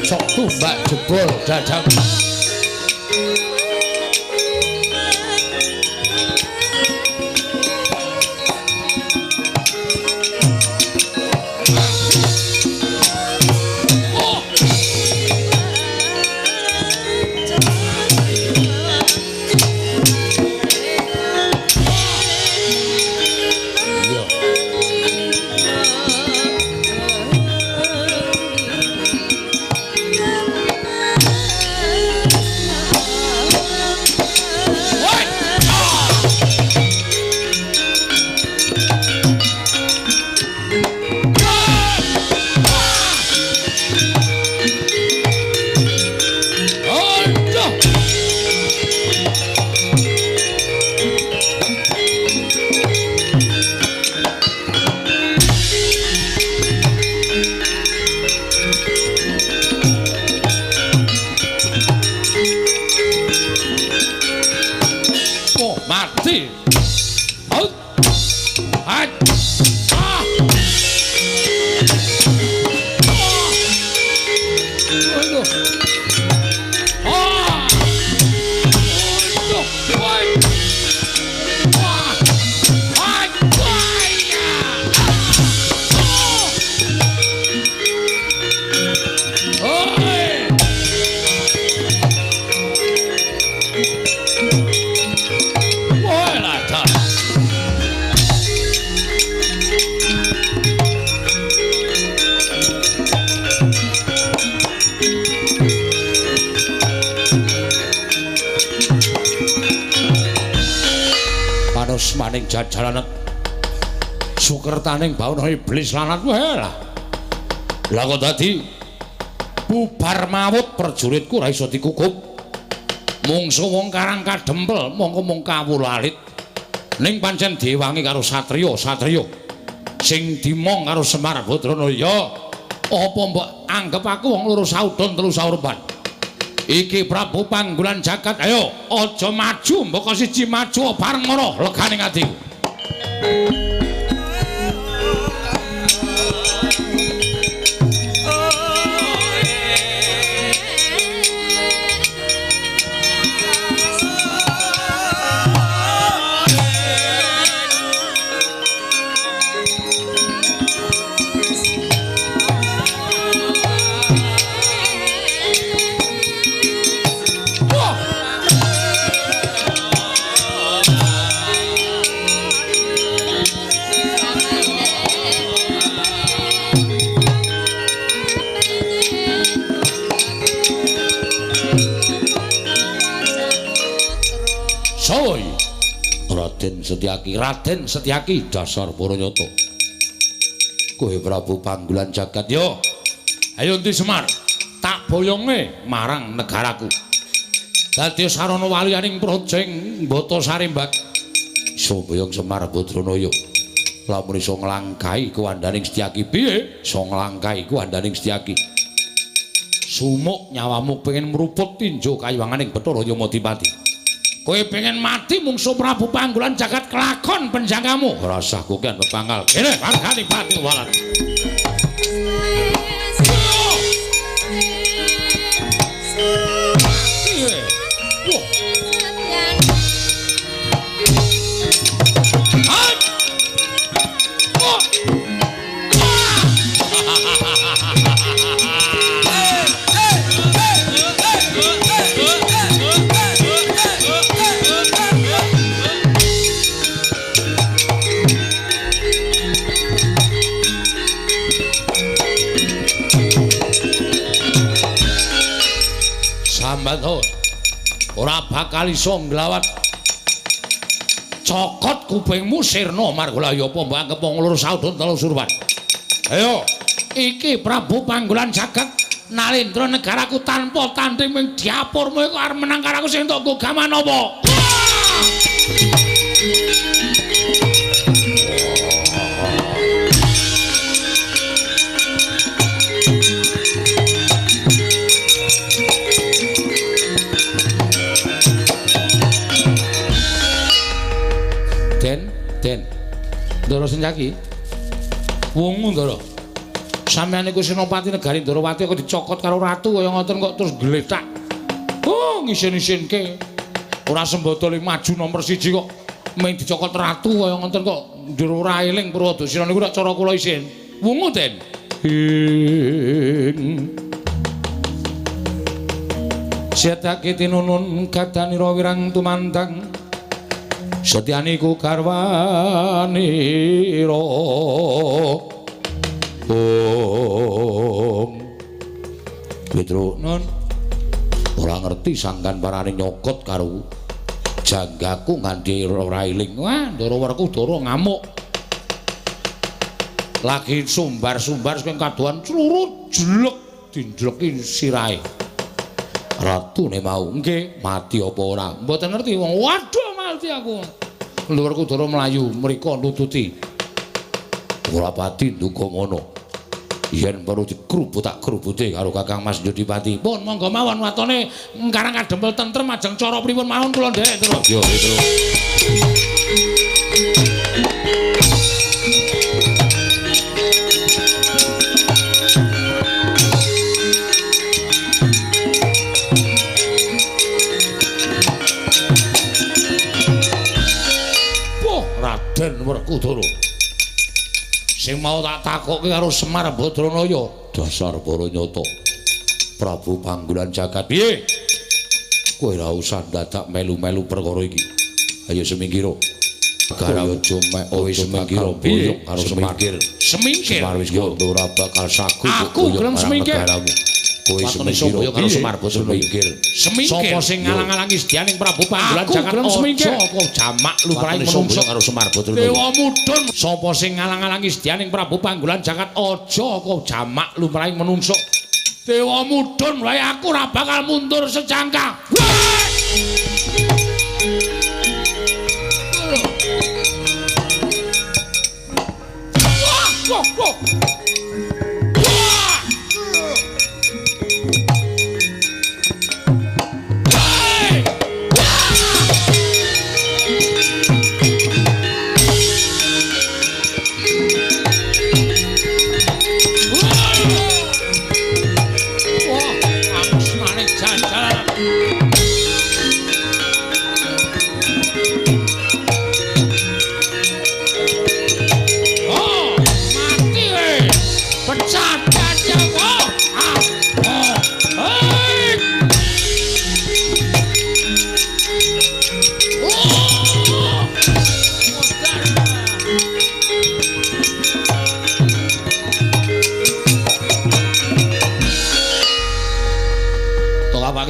sok tumbak jebol dadang. Maning jajalan sukertaning bauna iblis lanat wae lah. Lah kok dadi bubar mawut prajuritku ora iso dikukup. Mungsu wong karang kadempel mongko mung kawulalit. Ning pancen diwangi karo satriya sing dimong karo Semar Badranaya. Apa mbok anggap aku wong loro saudon telu saurban? Iki Prabu Panggulan Jagat, ayo aja maju, mboko siji maju bareng ngono leganing atiku. Raden Setyaki dasar Puranyata. Kowe Prabu Panggulan Jagat yo. Ayo Endi Semar, tak boyongne marang negaraku. Dadi sarana waliyaning projeng Mbata Sarimbak. Soboyong Semar Badranaya. Lamun iso nglangkahi kuwandaning Setyaki piye? Iso nglangkahi kuwandaning Setyaki. Sumuk nyawamu pengen meruput tinjo kayiwanganing Bathara Yamadipati. Kowe pengen mati mungsu Prabu Panggulan Jagat kelakon penjagamu. Rasah kukian bepanggal. Kene wargani pati walat. Ora bakal iso nglawat cokot kupingmu sirna margolaya apa mbok anggap wong loro saudon telu surwan. Ayo iki Prabu Panggulan Jagat nalendra negaraku tanpa tanding ming diapurmu iku arep menang karo aku sing entuk gaman apa? Den, Ndara Setyaki. Wungmu Ndara. Sampeyan iku Senopati Negari Ndrawati kok dicokot karo ratu kaya ngoten kok terus gletak. Oh, ngisin-isinke. Ora sembodole maju nomor 1 kok mung dicokot ratu kaya ngoten kok ndoro ora eling Purwadasina niku nek cara kula isin. Wungu den. Setake tinunun kadanira wirang tumandang. Setyaniku garwanira. Petro non ora ngerti sangkan parane nyokot karo janggaku nganti ora eling. Wah, Ndara Werkudara ngamuk. Lagi sumbar-sumbar sing kadohan clurut jelek dindleki sirahe. Ratune mau nggih mati apa ora? Mboten ngerti wong. Waduh mati aku. Ndara Werkudara mlayu mriko nututi. Ora pati ndukung ngono. Yen perlu dikrubutak krubute karo Kakang Mas Yodipati. Pun monggo mawon watone ngkarang kadempel tentrem ajeng cara pripun mawon kula nderek terus. Yo terus. Wah, Raden Werkudara. Sing mau tak takokke karo Semar Badranaya, dasar Baranyata. Prabu Panggulan Jagat. Piye? Kowe ora usah dadak melu-melu perkara iki. Ayo semingkira. Gara aja mek wis semingkira boyong karo Semar. Semingkir. Semar wis ora bakal sagu aku gelem semingkir. Kowe semingkira karo Semar Badranaya. Sapa sing ngalang-alangi sedyaning Prabu Panggulan Jagat aja kok jamak lumrahe menungso karo Semar Badranaya. Dewa mudhun. Sapa sing ngalang-alangi sedyaning Prabu Panggulan Jagat aja kok jamak lumrahe menungso. Dewa mudhun wae aku ora bakal mundur secangkah. Wah!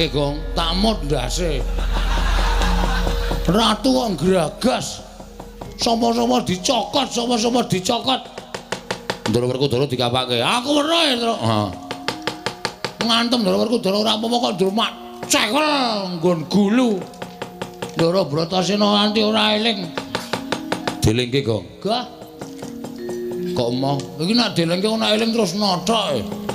Gong tak mod ndase. Ratu kok ngragas. Sapa-sapa dicokot, sapa-sapa dicokot. Ndara Werkudara dikapake. Aku weruh, Tru. Heeh. Ngantem Ndara Werkudara ora apa-apa kok ndrumak cekel nggon gulu. Ndara Bratasena nganti ora eling. Dilingke, Gong. Gah. Kok mau? Iki nek dilingke ora eling terus nothok.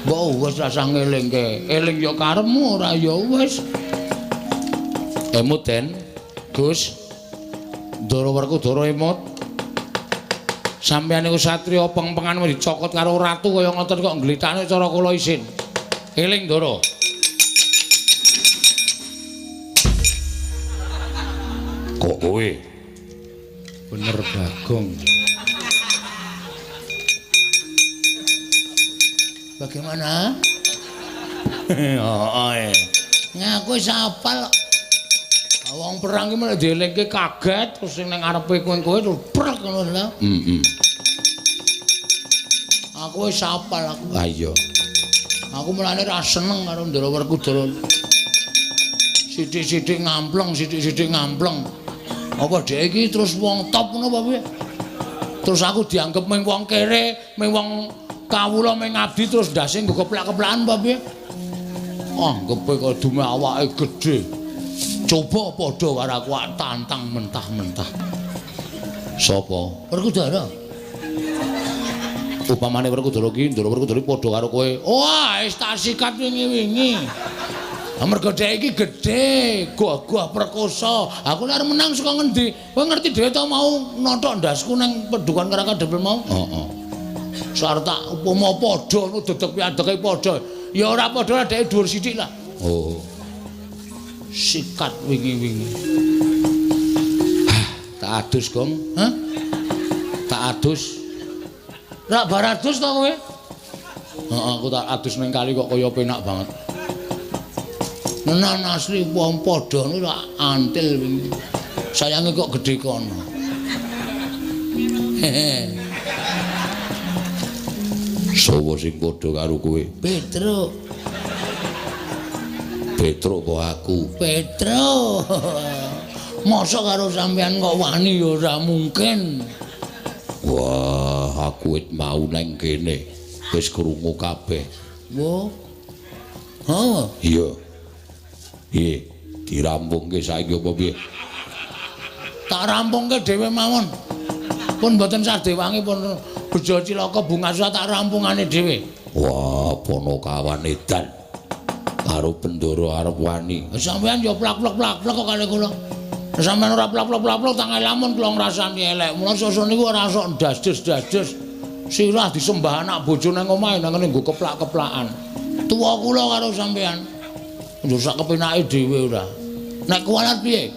Mbok wis rasah ngelingke. Eling ya karepmu ora ya wis. Emut Den, Gus. Ndara Werkudara emut. Sampeyan niku satriya peng-pengan dicokot karo ratu kaya ngoten kok ngglithakne cara kula isin. Eling Ndara. Kok kowe? Bener Bagong. Bagaimana? Heeh. Ngaku wis apal. Wong perang iki malah dielingke kaget terus sing nang ngarepe kowe terus brek ngono lho. Heeh. Aku wis apal aku. Ha iya. Aku mulane ra seneng karo Ndara Werkudara. Sithik-sithik ngampleng, sithik-sithik ngampleng. Apa dhek iki terus wong top ngono apa piye? Terus aku dianggep mung wong kere, mung wong kawula mung ngabdi terus ndase nggo keplak-keplakan apa piye? Anggepe kok dume awake gedhe. Coba padha karo aku tantang mentah-mentah. Sapa? Werkudara. Upamane Werkudara ki, Ndara Werkudara padha karo kowe. Wah, wis tak sikat wingi-wingi. Amarga dhek iki gedhe, gagah perkosa. Aku nek menang saka ngendi? Kowe ngerti dhewe to mau nothok ndasku nang Padukan Karangkadempel mau? Heeh. Sarta upama padha ngono dedeg piadeke padha. Ya ora padha dhek dhuwur sithik lah. Oh. Sikat wingi-wingi. Tak adus, Gong. Hah? Tak adus. Rak bar adus to kowe? Heeh, aku tak adus ning kali kok kaya penak banget. Menan asli wong padha niku tak antil wingi. Sayange kok gedhe kono. Sowo sing padha karo kowe? Petruk. Petruk kok aku? Petruk. Mosok karo sampean kok wani ya ora mungkin. Wah, aku wis mau nang kene. Wis krungu kabeh. Wo. Ha? Iya. Piye? Dirampungke saiki apa piye? Tak rampungke dhewe mawon. Pun mboten sadewangi pun bejo cilaka bunga tak rampungane dhewe. Wah, ponokawan edan. Karo Bendoro arep wani. Sampeyan ya plak-plak kok kali kula. Sampeyan ora plak-plak tak lamun kula ngrasani elek. Mula sosok niku ora sok dasdes-dasdes. Sirah disembah anak bojone nang omahe nang ngene nggo keplak-keplakan. Tuwa kula karo sampeyan. Yo sak kepenake dhewe ora. Nek kuwalat piye?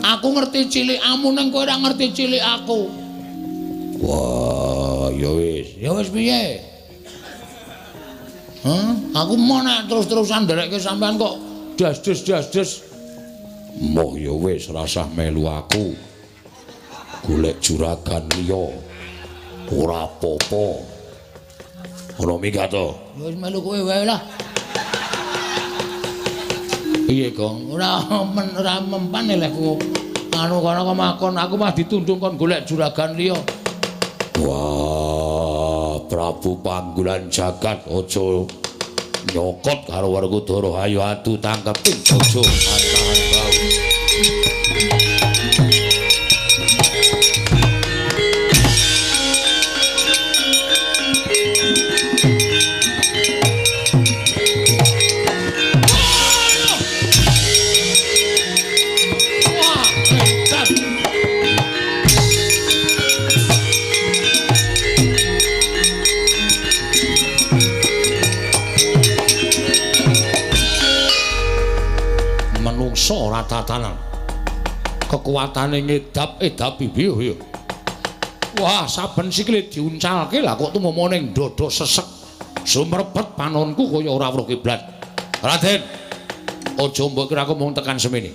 Aku ngerti cilikamu ning kowe ora ngerti cilik aku. Wah, ya wis. Ya wis piye? Hah? Aku mau nek terus-terusan nderekke sampean kok dasdes-dasdes. Moh ya wis rasah melu aku. Golek juragan liya. Ora apa-apa. Ono minggat to. Wis melu kowe wae lah. Piye, Gong? Ora mempan elehku. Anu kono kemakon aku mah ditundung kon golek juragan liya. Wah, Prabu Panggulan Jagat aja nyokot karo Werkudara. Ayo atu tangkepin bojo antahan bau. Ora tatanan kekuatane ngedap-edap bibiyo ya. Wah, saben sikile diuncalke lah kok tumomo ning dada sesek sumrepet panonku kaya ora weruh kiblat. Raden, aja mbok kira aku mung tekan semene.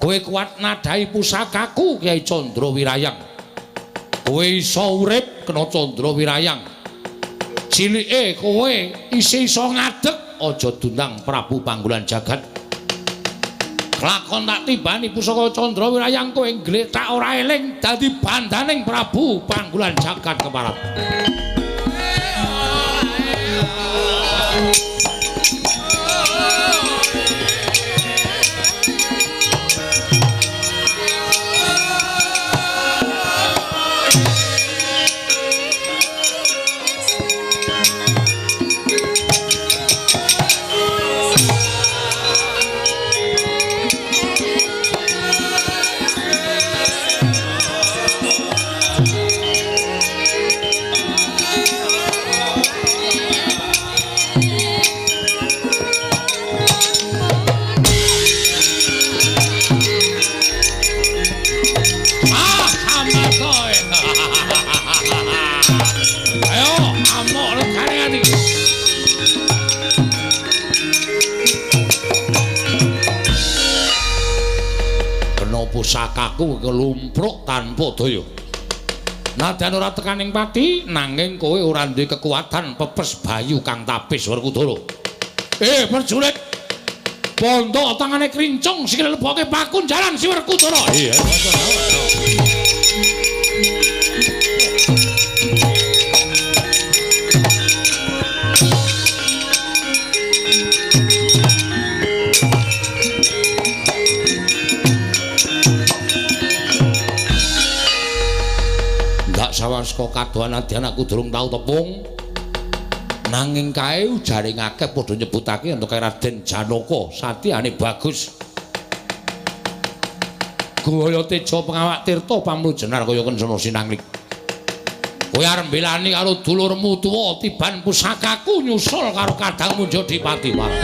Kowe kuat nadai pusakaku Kyai Candra Wirayang. Kowe iso urip kena Candra Wirayang. Cilike kowe isih iso ngadeg aja dundang Prabu Panggulan Jagat. Lakon tak tibani pusaka Candra Wirayang kowe ngletak ora eling dadi bandaning Prabu Panggulan Jagat keparat. Pusakaku kelumpruk tanpa daya. Nadan ora tekaning pati nanging kowe ora duwe kekuatan pepes bayu kang tapis Werkudara. Prajurit. Pondo tangane krincung sikile leboke bakun jalan si Werkudara. Iya. Sawaska kadohan adyan aku durung tau tepung nanging kae ujaring akeh padha nyebutake entuk Raden Janaka satyane bagus. Gaya teja pengawak tirta pamlujenar kaya kencana sinanglik. Kowe arep mbelani karo dulurmu tuwa tiban pusakaku nyusul karo kadangmu Jodipati Wala.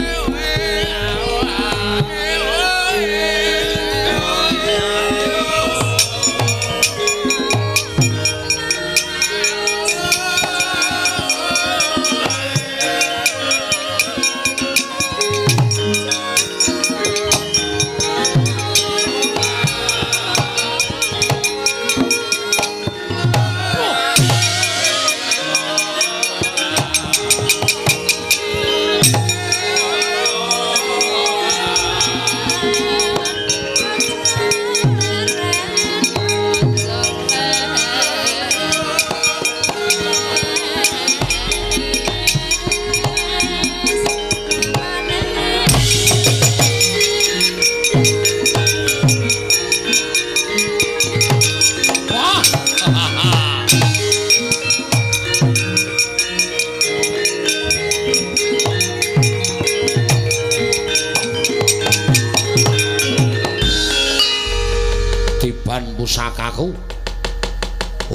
Pusakaku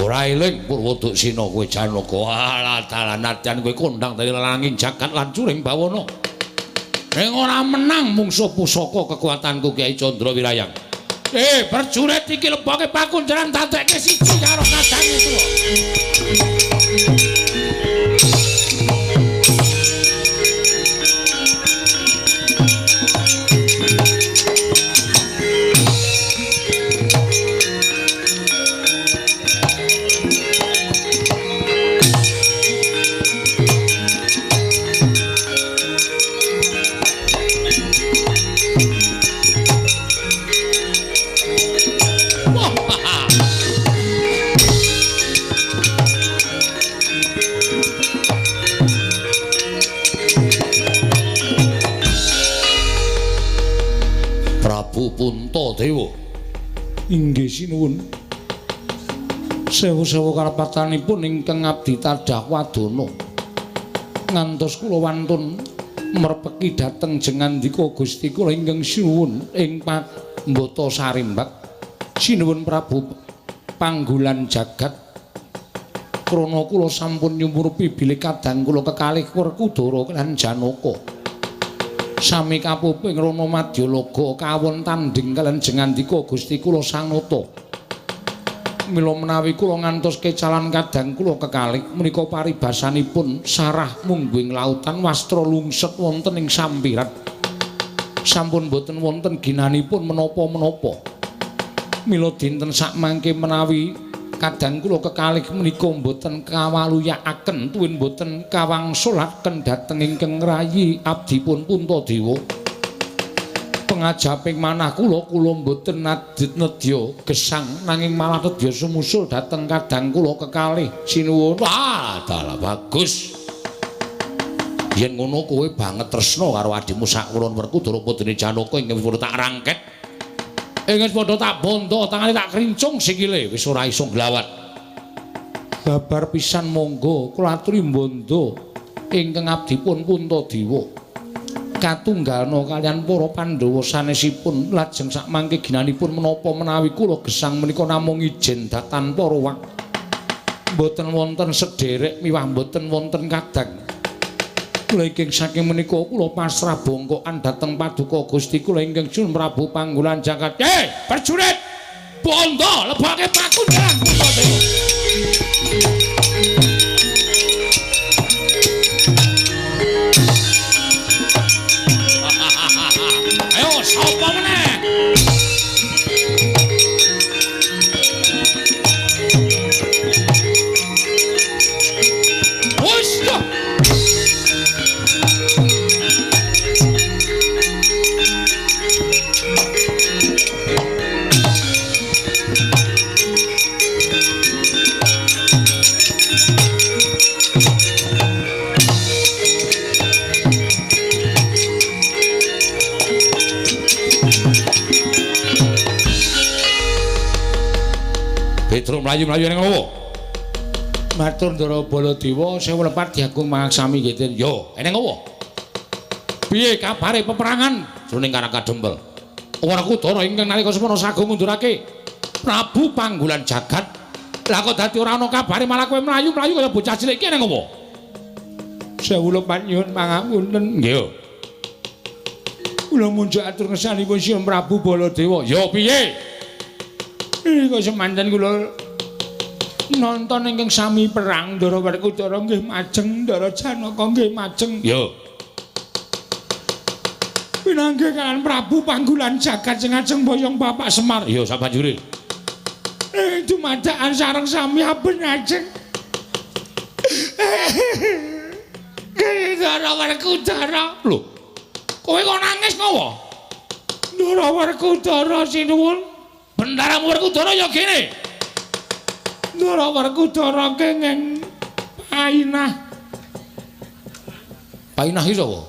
ora eling Purwodaksina kowe Janaka alah dalan nadyan kowe kondang dari langing jagat lan curing bawana ning ora menang mungsuh pusaka kekuatanku Kyai Candra Wirayang prajurit iki leboke pakunjaran dadekke siji karo kadang itu Puntadewa inggih sinuwun sewu-sewu karapatanipun ingkang abdi tadah wadana ngantos kula wantun merpeki dhateng jengandika Gusti kula ingkang sinuwun ing Pambata Sarimbak sinuwun Prabu Panggulan Jagat krana kula sampun nyumurupi bilih kadang kula kekalih Werkudara lan Janaka sami kapuping Rana Madyalaga kawon tanding kaliyan jengandika Gusti kula Sanata. Mila menawi kula ngantos kecalan kadang kula kekalih menika paribasanipun sarah mungguing lautan wastra lungset wonten ing sampiran. Sampun boten wonten ginanipun menapa-menapa. Mila dinten sakmangke menawi kadang kula kekalih menika mboten kawaluyakaken tuwin mboten kawangsulaken dhateng ingkang rayi abdipun Puntadewa pengajaping manah kula mboten nedya gesang nanging malah nedya sumusul dhateng kadang kula kekalih sinuwun dalah bagus yen ngono kowe banget tresna karo adimu Sakulon Werkudara Putri Janaka ingkang pun tak rangket ingkang padha tak bondo tangane tak krincung sikile wis ora iso glawat babar pisan monggo kula aturi bondo ingkang abdipun Puntadewa katunggalna kalian para Pandhawa sanesipun lajeng sakmangke ginanipun menapa menawi kula gesang menika namung ijen datan para wak mboten wonten sederek miwah mboten wonten kadang kula ingkang saking menika kula pasrah bongkokan dhateng paduka Gusti kula ingkang Sun Prabu Panggulan Jagat. Prajurit bondo lebake pakunjaran Puntadewa. Ayo sapa meneh? Petro mlayu-mlayu ning ngowo. Matur Ndara Baladewa sewu lepat diagung mangsami ngeten. Yo, ning ngowo. Piye kabare peperangan jroning Karangka Dempel? Werkudara ingkang nalika semana sagung ngundurake Prabu Panggulan Jagat Lah kok dadi ora ana kabare malah kowe mlayu-mlayu kaya bocah cilik iki nang opo? Sewu lepat nyuwun pangapunten. Nggih. Kula munjuk atur ngesanipun Sri Prabu Baladewa. Ya piye? Kok semanten kula nonton ingkang sami perang Ndara Werkudara nggih majeng, Ndara Janaka nggih majeng. Ya. Pinanggih kan Prabu Panggulan Jagat sing ajeng boyong Bapak Semar. Ya sabanjure. Dumadakan sareng sami aben ajeng. Ndara Werkudara. Lho. Kowe kok nangis ngopo? Ndara Werkudara sinuwun. Bendara Werkudara ya kene. Ndara Werkudara kenging Painah. Painah iki sapa?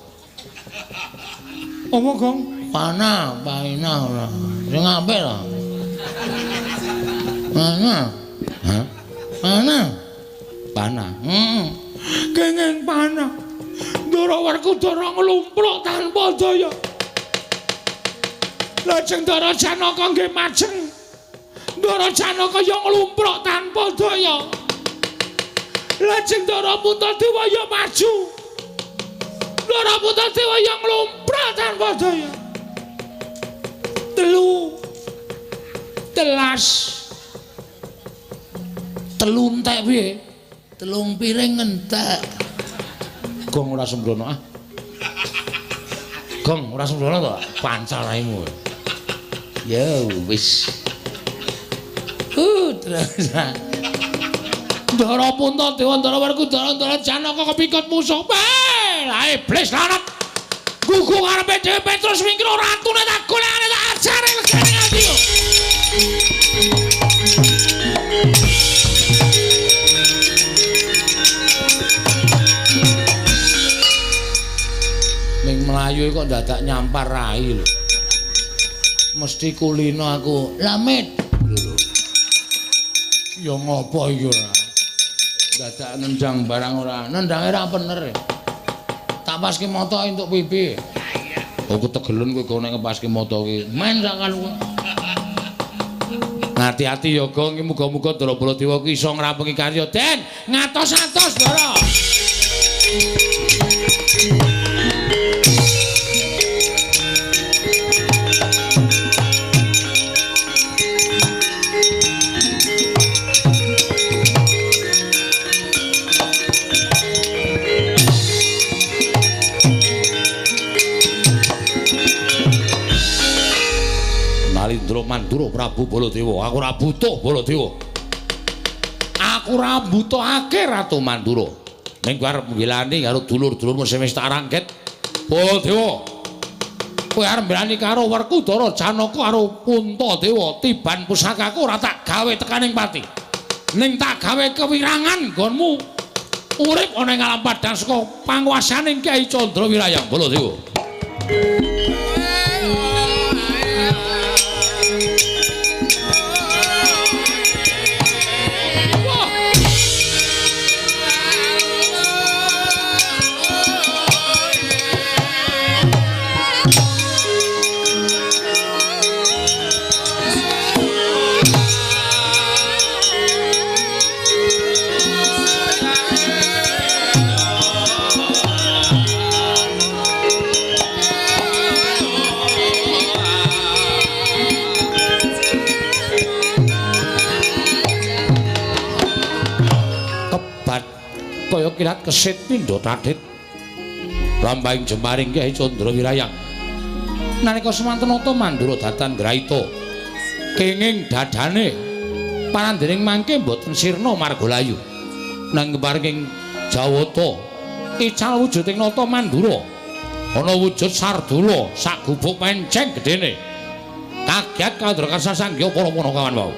Apa, Gong? Painah ora. Sing apik to. Panah. Hah? Panah. Kenging panah. Ndara Werkudara nglumpruk tanpa daya. Lajeng Ndara Janaka nggih majeng. Ndara Janaka ya nglumpruk tanpa daya. Lajeng Ndara Puntadewa ya maju. Ndara Puntadewa ya nglumpruk tanpa daya. Telu entek piye? Telung piring entek. Gong ora sembrono ah. Gong ora sembrono to, pancal raimu. Ya wis. Terus. Ndara Puntadewa, Ndara Werkudara, Ndara Janaka kepikut musuh. Lah iblis lanat. Gugu karepe dhewe Petrus mingkro ratune tak golekane tak ajare legane ati yo. Melayu kok dadak nyampar rai lho. Mesti kulino aku. Lamit. Lho. Ya ngopo iki ora? Dadak nendang barang ora. Nendange ra bener. Tak paske moto entuk pipi. Oh ketegelen kowe kok nek ngepaske moto ki. Men sakan kowe. Hati-hati ya, Gong. Muga-muga Ndara Baladewa ki iso ngrampungi karya. Den, ngatos-atos, Ndara. Mandura Prabu Baladewa, aku ora butuh Baladewa. Aku ora butuhake Ratu Mandura. Ning kowe arep mbelani karo dulur-dulurmu sing wis tak rangket. Baladewa. Kowe arep mbelani karo Werkudara, Janaka karo Puntadewa, tiban pusakaku ora tak gawe tekaning pati. Ning tak gawe kewirangan nggonmu urip ana ing alam padang saka panguwasaning Kyai Candrawirayang Baladewa. Kaya kilat kesit pindha tadhit lambahing jemaring Kyai Candrawirayang nalika semanten nata Mandura datan Graita kenging dadane panandhening mangke boten sirna margalayu nang keparing Jawata ical wujuding nata Mandura ana wujud sardula sak gubuk penceng gedene kagiat kadrakarsa sanggya para punakawan wau.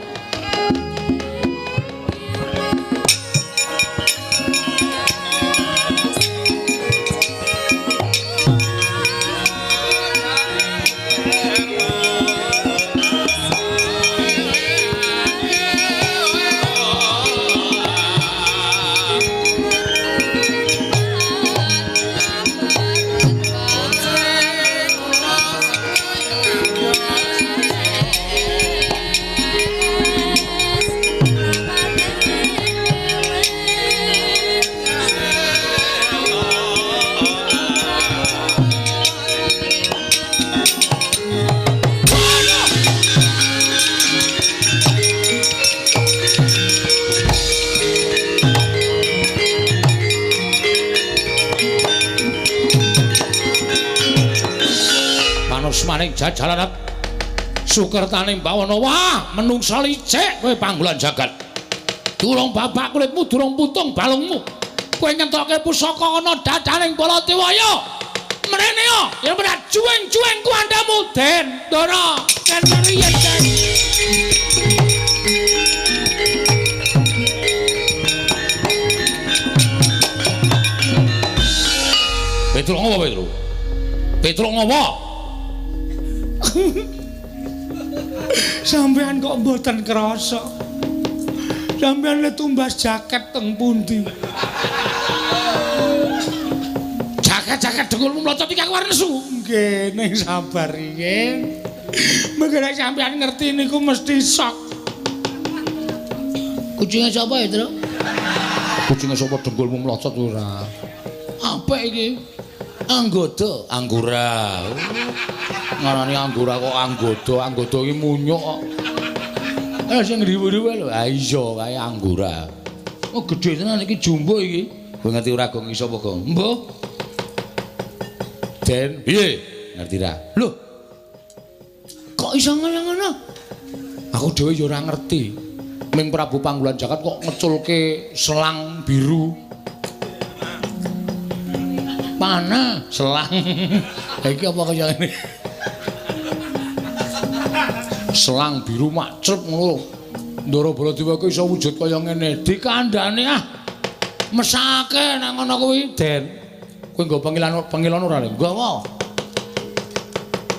suwaning jajalan sukertaning bawana wah menungsa licik kowe panggolan jagat durung babak kulitmu durung putung balungmu kowe ngentokke pusaka ana dadaning Baladewaya mrene yo yen berat jueng-jueng kuandamu Den Ndara kan riyen Den Petruk ngopo Petruk? Petruk ngopo? Sampean kok mboten krasa. Sampean le tumbas jaket teng pundi? Jaket dengkulmu mlocot iki aku arep nesu. Nggih, ning sabar iki. Mengko nek sampean ngerti niku mesti sok. Kucinge sapa ya, Tru? Kucinge sapa dengkulmu mlocot ora? Apik iki. Anggodo, anggura. Ngarani anggura kok anggodo iki munyuk kok. Sing ngriwu-riwu lho. Ha iya kae anggura. Oh gedhe tenan iki jumbo iki. Kowe ngerti ora Gong iso apa Gong? Mbah. Den, piye? Ngerti ra? Lho. Kok iso ngono-ngono? Aku dhewe ya ora ngerti. Ming Prabu Panggolan Jagat kok ngeculke selang biru. Mana selang iki apa kaya ngene selang biru macrep ngono Ndara Baladewa iso wujud kaya ngene dikandhane mesake nang ngono kuwi Den kowe nggo pangilon ora le nggawa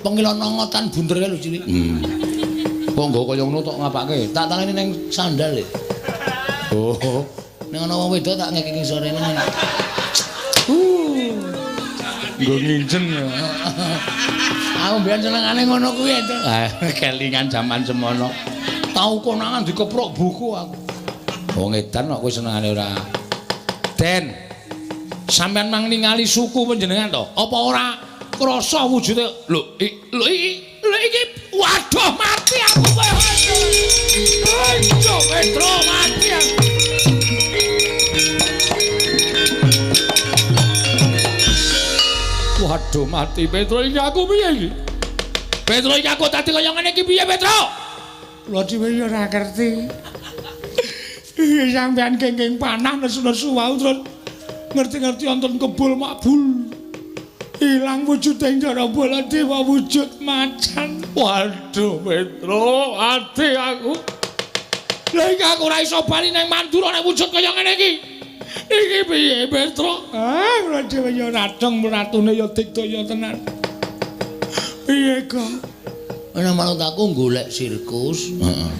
pangilon ngotan bunter lho cilik kok nggo kaya ngono tok ngapake tak tangani ning sandal e oh ning ana wong wedok tak ngeki sorene nggo ngincen ya. Aku mbiyen senengane ngono kuwi to. Kelingan jaman semono. Tau konangan dikeprok buku aku. Wong edan kok kowe senengane ora. Den. Sampeyan mang ningali suku panjenengan to? Apa ora krasa wujude? Lho iki waduh mati aku kowe. Aduh Petro mati aku. Waduh mati Petro iki aku piye iki? Petro iki aku dadi kaya ngene iki piye Petro? Lha dhewe ya ora ngerti. Sampeyan kenging panah nesu-nesu wae terus ngerti-ngerti wonten kebul makbul. Ilang wujude Ndara Baladewa wujud macan. Waduh Petro, ati aku. Lha iki aku ora iso bali nang Mandura nek wujud kaya ngene iki. Iki piye Petro? Kula dhewe ya radong ratune ya digdaya tenan. Piye kok? Ana manut aku golek sirkus. Heeh.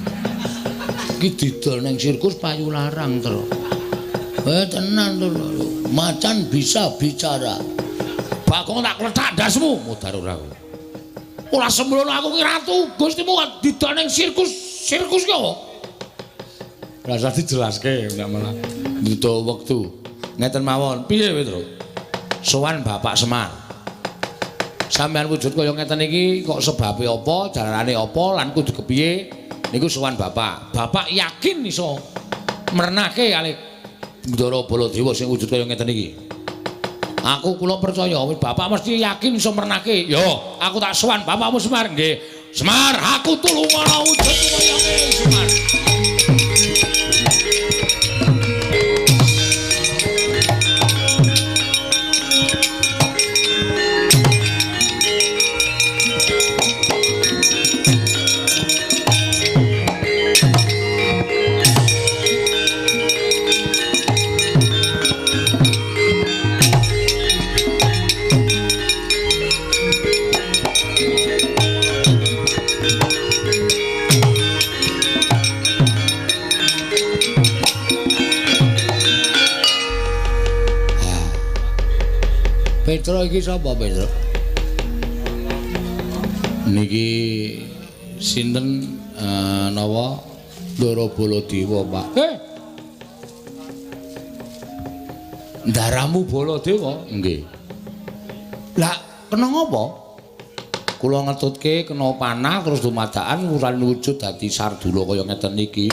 Iki didol ning sirkus payu larang, Tru. Tenan, Tru. Macan bisa bicara. Bakong tak kletak ndasmu, mudhar ora. Ora sembrono aku ki ratu, Gustimu didol ning sirkus ki apa? Rasa dijelaske nek malah butuh wektu. Ngeten mawon. Piye Petro? Sowan Bapak Semar. Sampeyan wujud kaya ngeten iki kok sebabe apa, jalarane apa lan kudu kepiye? Niku sowan Bapak. Bapak yakin iso mernake kalih Ndara Baladewa sing wujud kaya ngeten iki. Aku kula percaya Bapak mesti yakin iso mernake. Yo, aku tak sowan Bapakmu Semar nggih. Semar, aku tulungono wujud kaya ngene Semar. Petro iki sapa Petro? Niki sinten napa Ndara Baladewa, Pak? Ndaramu Baladewa? Nggih. Lah kena ngapa? Kula ngetutke kena panah terus dumadakan wuran wujud dadi Sardula kaya ngeten iki.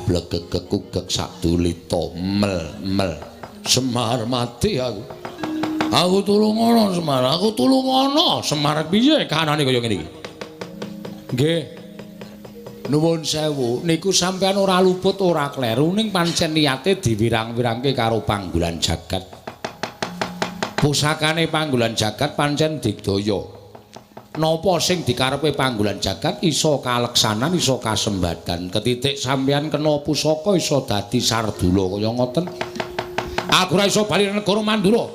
Blegek kugek sak dulita mel Semar mati aku. Aku tulungono Semar, aku tulungono. Semar piye kahanane kaya ngene iki? Nggih. Nuwun sewu, niku sampean ora luput ora kleru ning pancen niyate diwirang-wirangke karo Panggulan Jagat. Pusakane Panggulan Jagat pancen digdaya. Napa sing dikarepe Panggulan Jagat iso kaleksanan, iso kasembadan. Ketitik sampean kena pusaka iso dadi sardula kaya ngoten. Aku ora iso bali nang negara Mandura.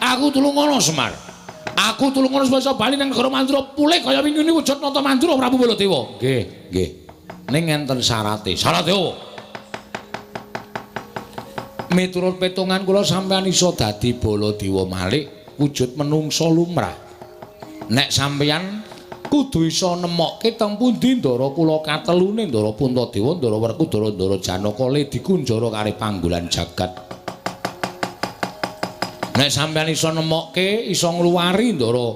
Aku tulungono Semar. Aku tulungono iso bali nang negara Mandura pulih kaya wingi wujud nata Mandura Prabu Baladewa. Nggih, nggih. Ning enten syarate. Syarate apa? Miturut petungan kula sampean iso dadi Baladewa malih wujud menungsa lumrah. Nek sampean kudu iso nemokke teng pundi ndara kula katelune Ndara Puntadewa, Ndara Werkudara, Ndara Janaka le dikunjara karo Panggulan Jagat. Nek sampean iso nemokke, iso ngluwari Ndara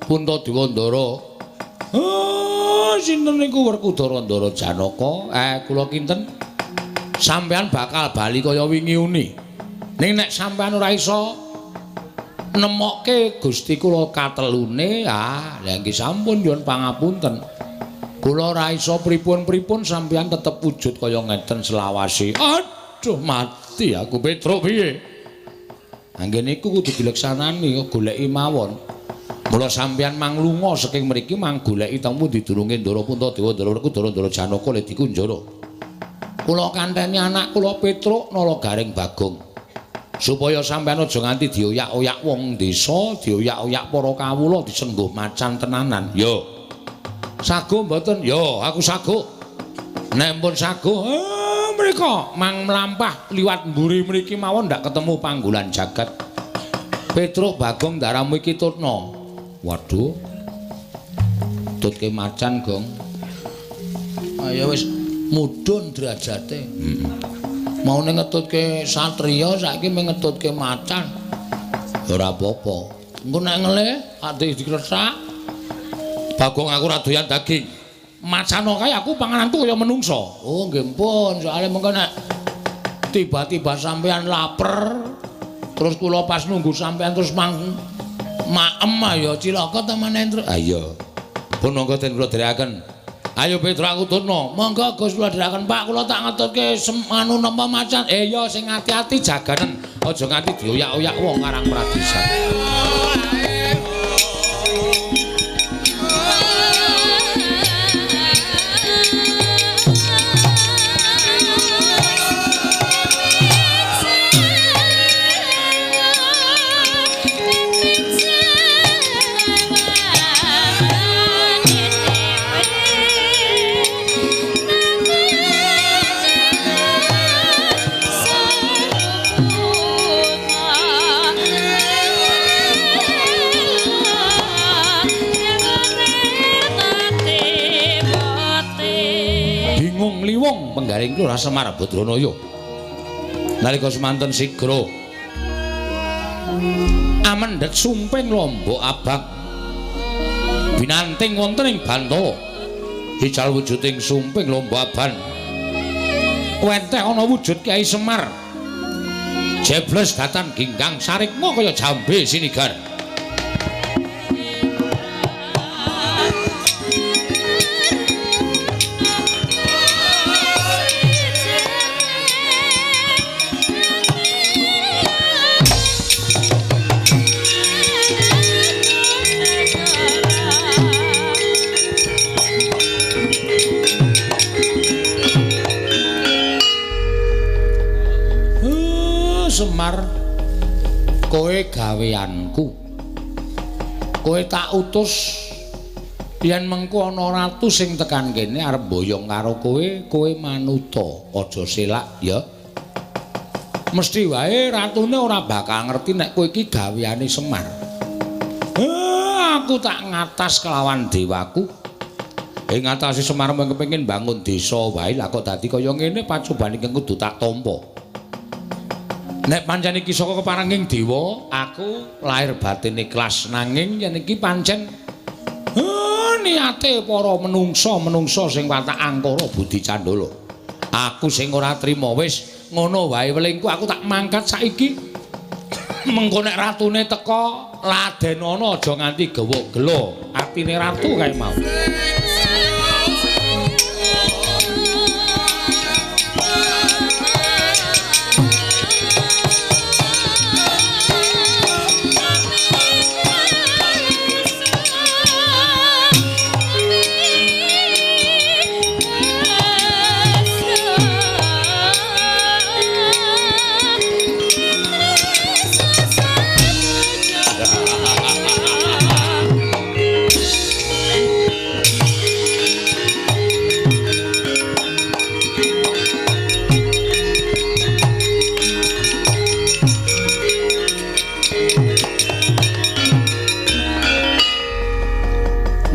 Puntadewa, Ndara sinten niku Werkudara, Ndara Janaka? Kula kinten sampean bakal bali kaya wingi uni. Ning nek sampean ora iso nemokke Gusti kula katelune, lha nggih sampun nyuwun pangapunten. Kula ora iso pripun-pripun sampean tetep wujud kaya ngeten selawase. Aduh mati aku Petruk piye? Anggen niku kudu dileksanani goleki mawon. Mula sampeyan mang lunga saking mriki mang goleki temu didurunge Ndara Puntadewa, Ndara Werkudara, Ndara Janaka le dikunjara. Kula kanteni anak kula Petruk nala Garing Bagong. Supaya sampeyan aja nganti dioyak-oyak wong desa, dioyak-oyak para kawula disengguh macan tenanan. Yo. Saguh mboten? Yo, aku saguh. Nek pun saguh, mriko mang mlampah liwat mburi mriki mawon ndak ketemu Panggulan Jagat. Petruk Bagong daramu iki tutna. Waduh. Tutke macan, Gong. Ayo wis mudhun derajate. Mau ngetutke satriya saiki ngetutke macan. Ora apa-apa. Engko nek ngelih ati dikresak. Bagong aku ora doyan daging. Macan kae aku pangananku kaya menungsa. Oh nggih pun, soalé mengko nek tiba-tiba sampean lapar terus kula pas nunggu sampean terus maem ya cilaka temen entruk. Ayo. Pun monggo den kula dherekaken. Ayo Petruk aku turno. Monggo Gus kula dherekaken Pak, kula tak ngetutke anu napa macan. Ya sing ati-ati jaganen. Aja nganti dioyak-oyak wong Karang Pradisan. Penggaring Lurah Semar Badranaya. Nalika semanten sigra amendhet sumping Lombok Abang binanting wonten ing Bantala. Ical wujuding sumping Lombok Abang wenteh ana wujud Kyai Semar jebles datan ginggang sarikma kaya jambe sinigar. Semar, kowe gaweanku. Kowe tak utus yen mengko ana ratu sing tekan kene arep boyong karo kowe manuta, aja selak ya. Mesti wae ratune ora bakal ngerti nek kowe iki gaweane Semar. Aku tak ngatas kelawan dewaku. Ing ngatasi Semar mung kepengin bangun desa wae lah kok dadi kaya ngene pacobane kudu tak tampa. Nek pancen iki saka keparenging dewa, aku lahir batin ikhlas nanging yen iki pancen niate para menungsa sing watak angkara budi candala. Aku sing ora trima wis ngono wae welingku aku tak mangkat saiki. Mengko nek ratune teka ladenana aja nganti gawa gelo. Atine ratu kae mau.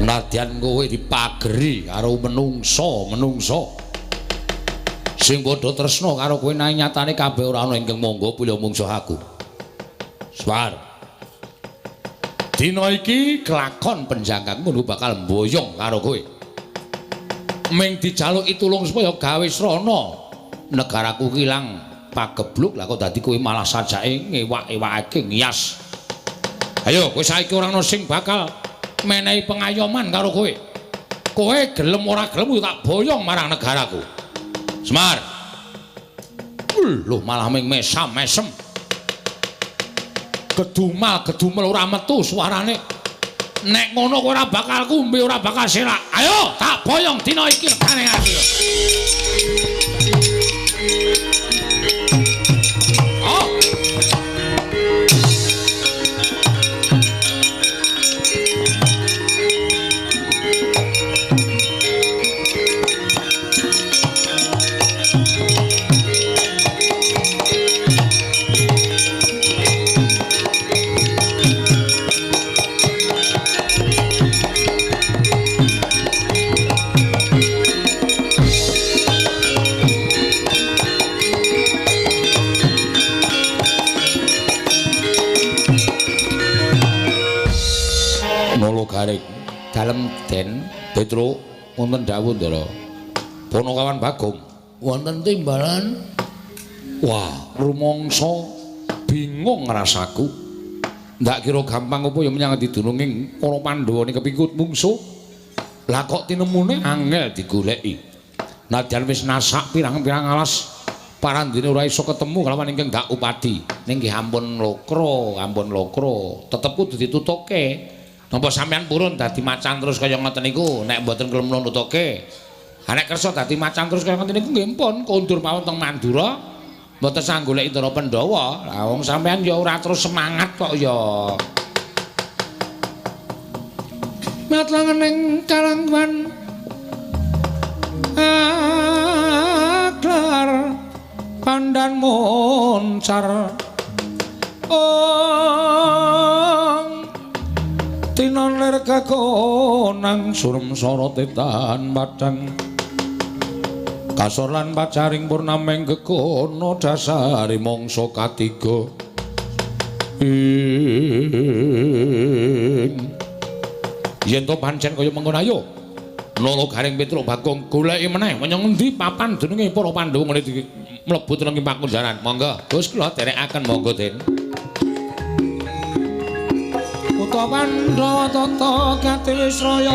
Nadyan kowe dipageri karo menungso sing padha tresna karo kowe nang nyatane kabeh ora ana ingkang monggo pila mungsuh aku. Swar. Dina iki kelakon penjangkang ngono bakal mboyong karo kowe. Ming dijaluki tulung supaya gawe srana negaraku kilang pagebluk lah kok dadi kowe malah sajake ngewak-ewakake ngias. Ayo kowe saiki ora ana sing bakal menehi pengayoman karo kowe. Kowe gelem ora gelem tak boyong marang negaraku. Semar. Lho malah ming mesam-mesem. Gedumel ora metu suarane. Nek ngono kowe ora bakal kumbe, ora bakal serak. Ayo tak boyong dina iki regane ati. Garing dalem den Petro wonten dawuh Ndara. Ponokawan Bagong wonten timbalan. Wah, rumangsa bingung rasaku. Ndak kira gampang apa ya menyang didununging para Pandhawa ning kepingkut mungsuh. Lah kok tinemune angel digoleki. Nadyan wis nasak pirang-pirang alas parandene ora iso ketemu kalawan ingkang Dak Upadi. Ning nggih ampun lokro, tetep kudu ditutuke. Napa sampean purun dadi macan terus kaya ngoten niku nek mboten kelem nutuke. Ha nek kersa dadi macan terus kaya ngoten niku nggih pun kondur mawon teng Mandura mboten sang golek Ndara Pandhawa. Lah wong sampean ya ora terus semangat kok ya. Matlangen ning kalangwan aklar pandan moncar. Tinon lir kakonang surem sorotetan padang kasor lan pacaring purnameng gekono dasari mangsa katiga yen to pancen kaya mengkono ayo Nolo Garing Petruk Bagong goleki meneh menyang endi papan jenenge para Pandhawa mulih mlebu teng pakunjaran. Monggo Gus kula derekaken monggo Den. Kutha Pandhawa tata Gatilisraya.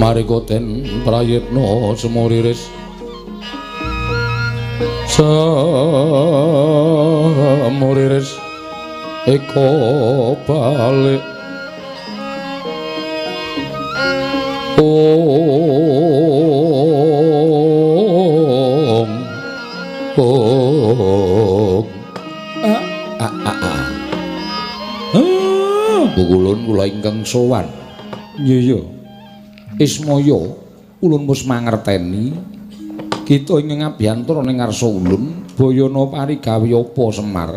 Marikoten prayitna semuriris semuriris eko balik Bukulun kula ingkang sowan iya Ismaya ulun mus mangerteni kita ing ngabiyantara ning ngarsa ulun bayana parigawe apa Semar.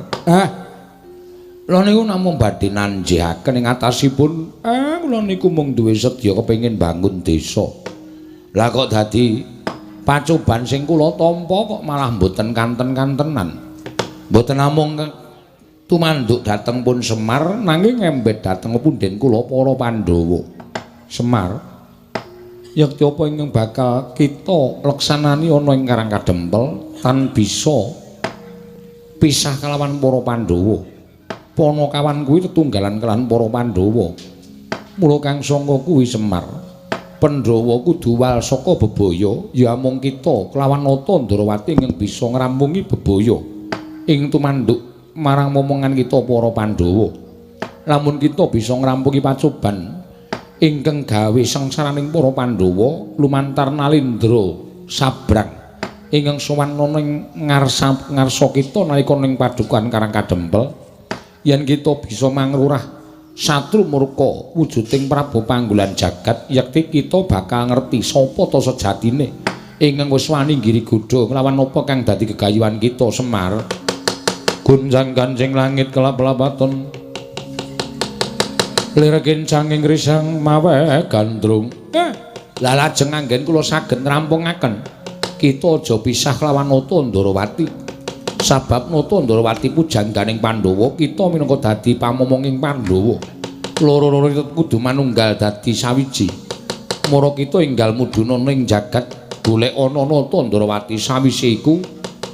Lha niku namung badhe nanjihaken ing atasipun kula niku mung duwe sedya kepengin bangun desa. Lah kok dadi pacoban sing kula tampa kok malah mboten kanten-kantenan. Mboten namung tumanduk dhateng pun Semar nanging ngembet dhateng punden kula para Pandhawa. Semar yakti apa ingkang bakal kita leksanani ana ing Karang Kadempel tan bisa pisah kalawan para Pandhawa. Panakawan kuwi tetunggalan kelawan para Pandhawa. Mula kang sangka kuwi Semar, Pandhawa kudu wal saka bebaya, ya mung kita kelawan Nata Ndrawati ingkang bisa ngrampungi bebaya ing tumanduk marang momongan kita para Pandhawa. Lamun kita bisa ngrampungi pacoban ingkang gawe sengsaraning para Pandhawa lumantar Nalindra Sabrang ingkang sowan ana ing ngarsa kita nalika ning padukan Karang Kadempel yen kita bisa mangrurah satru murka wujuding Prabu Panggolan Jagat yakti kita bakal ngerti sapa ta sejatine ingkang wis wani nggirigodha kelawan apa kang dadi gegayuhan kita Semar. Gunjang kancing langit kelap-lapaton liregen canging risang mawe gandrung. Lah lajeng anggen kula saged ngrampungaken kita aja pisah kelawan Nata Ndrawati. Sabab Nata Ndrawati pujangganing Pandhawa, kita minangka dadi pamomonging Pandhawa. Loro-loro kudu manunggal dadi sawiji. Mara kita enggal mudhuna ning jagat golek ana Nata Ndrawati sawise iku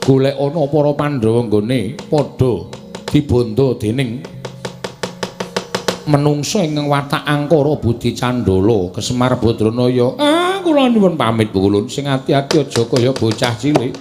golek ana para Pandhawa nggone padha dibanda dening menungso ingkang watak angkara budi candala Kesemar Badranaya. Kula nyuwun pamit Bukulun sing ati-ati aja kaya bocah cilik.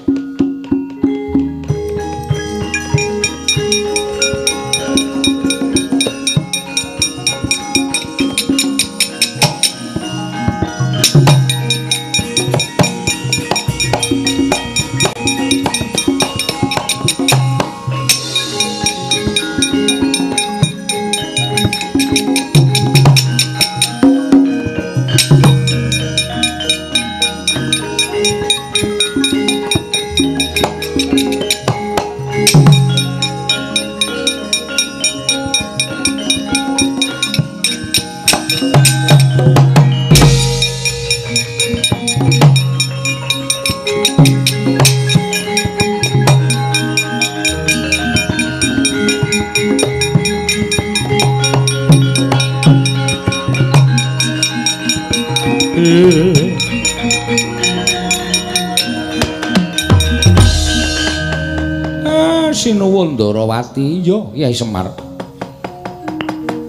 Sinuwun Ndarawati. Iya, Kyai Semar.